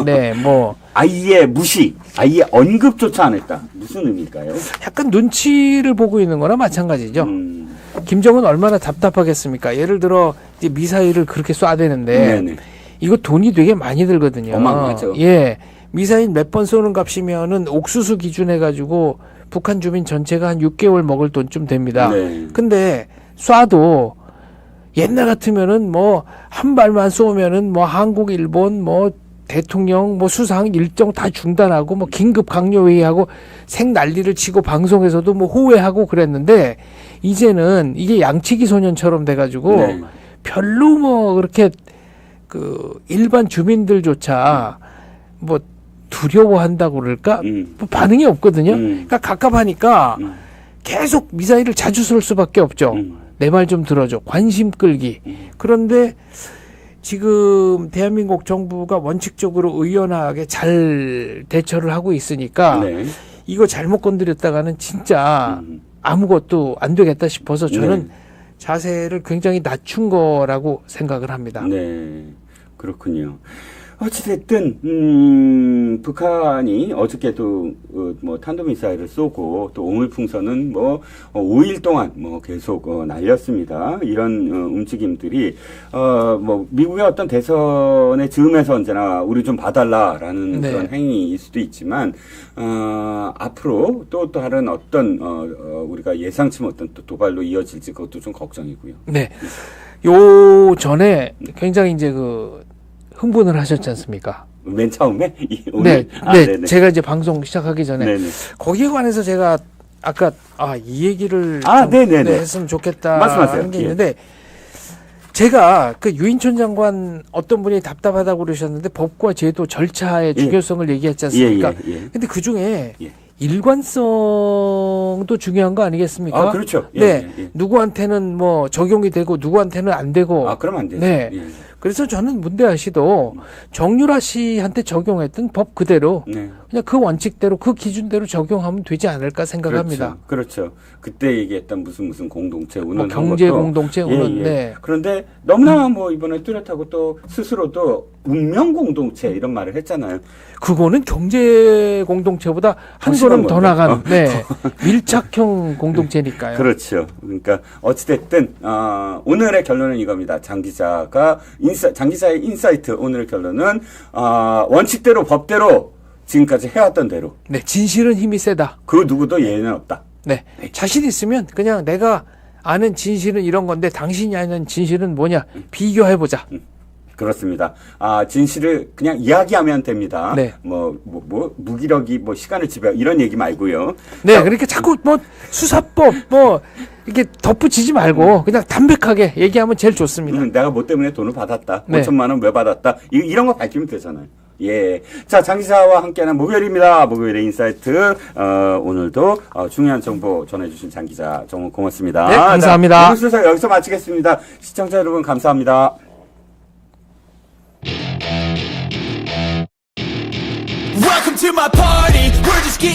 아예 무시, 아예 언급조차 안 했다. 무슨 의미일까요? 약간 눈치를 보고 있는 거나 마찬가지죠. 김정은 얼마나 답답하겠습니까? 예를 들어 이제 미사일을 그렇게 쏴대는데 네네. 이거 돈이 되게 많이 들거든요. 어마어마하죠. 예. 미사일 몇 번 쏘는 값이면은 옥수수 기준해가지고 북한 주민 전체가 한 6개월 먹을 돈쯤 됩니다. 네. 근데 쏴도 옛날 같으면은 뭐 한 발만 쏘면은 뭐 한국, 일본, 뭐 대통령, 뭐 수상 일정 다 중단하고 뭐 긴급 강요회의하고 생 난리를 치고 방송에서도 뭐 호외하고 그랬는데 이제는 이게 양치기 소년처럼 돼가지고 네. 별로 뭐 그렇게 그 일반 주민들조차 뭐 두려워한다고 그럴까? 뭐 반응이 없거든요. 그러니까 갑갑하니까 계속 미사일을 자주 쏠 수밖에 없죠. 내 말 좀 들어줘. 관심 끌기. 그런데 지금 대한민국 정부가 원칙적으로 의연하게 잘 대처를 하고 있으니까 네. 이거 잘못 건드렸다가는 진짜 아무것도 안 되겠다 싶어서 저는 네. 자세를 굉장히 낮춘 거라고 생각을 합니다. 네, 그렇군요. 어찌됐든 북한이 어저께도 뭐 탄도미사일을 쏘고 또 오물풍선은 뭐 5일 동안 뭐 계속 날렸습니다. 이런 움직임들이 뭐 미국의 어떤 대선의 즈음에서 언제나 우리 좀 봐달라라는 네. 그런 행위일 수도 있지만 앞으로 또 다른 어떤 우리가 예상치 못한 또 도발로 이어질지 그것도 좀 걱정이고요. 네, 요 전에 굉장히 이제 흥분을 하셨지 않습니까? 맨 처음에? 오늘? 네. 제가 이제 방송 시작하기 전에 네네. 거기에 관해서 제가 아까 이 얘기를 좀 했으면 좋겠다는 게 있는데 제가 그 유인촌 장관 어떤 분이 답답하다고 그러셨는데 법과 제도 절차의 중요성을 얘기했지 않습니까? 근데 그 중에 일관성도 중요한 거 아니겠습니까? 아, 그렇죠. 네. 누구한테는 뭐 적용이 되고 누구한테는 안 되고. 아, 그러면 안 되죠. 네. 그래서 저는 문대하 씨도 정유라 씨한테 적용했던 법 그대로 그냥 그 원칙대로 그 기준대로 적용하면 되지 않을까 생각합니다. 그렇죠. 그때 얘기했던 무슨 공동체 운원 경제 공동체 운원. 네. 그런데 너무나 뭐 이번에 뚜렷하고 또 스스로도 운명 공동체 이런 말을 했잖아요. 그거는 경제 공동체보다 한 걸음 더 나간 밀착형 공동체니까요. 그렇죠. 그러니까 어찌됐든 오늘의 결론은 이겁니다. 장 기자가 장 기자의 인사이트 오늘의 결론은 원칙대로 법대로 지금까지 해왔던 대로. 네, 진실은 힘이 세다. 그 누구도 예외는 없다. 네, 자신 있으면 그냥 내가 아는 진실은 이런 건데 당신이 아는 진실은 뭐냐 비교해보자. 그렇습니다. 진실을 그냥 이야기하면 됩니다. 네. 무기력이 시간을 지배 이런 얘기 말고요. 네, 그러니까 자꾸 수사법 이렇게 덧붙이지 말고 그냥 담백하게 얘기하면 제일 좋습니다. 내가 뭐 때문에 돈을 받았다. 네. 5천만 원 왜 받았다. 이런 거 밝히면 되잖아요. 예. 자, 장 기자와 함께하는 목요일입니다. 목요일의 인사이트. 오늘도 중요한 정보 전해주신 장 기자 정말 고맙습니다. 네, 감사합니다. 자, 오늘 순서 여기서 마치겠습니다. 시청자 여러분 감사합니다. Welcome to my party. We're just getting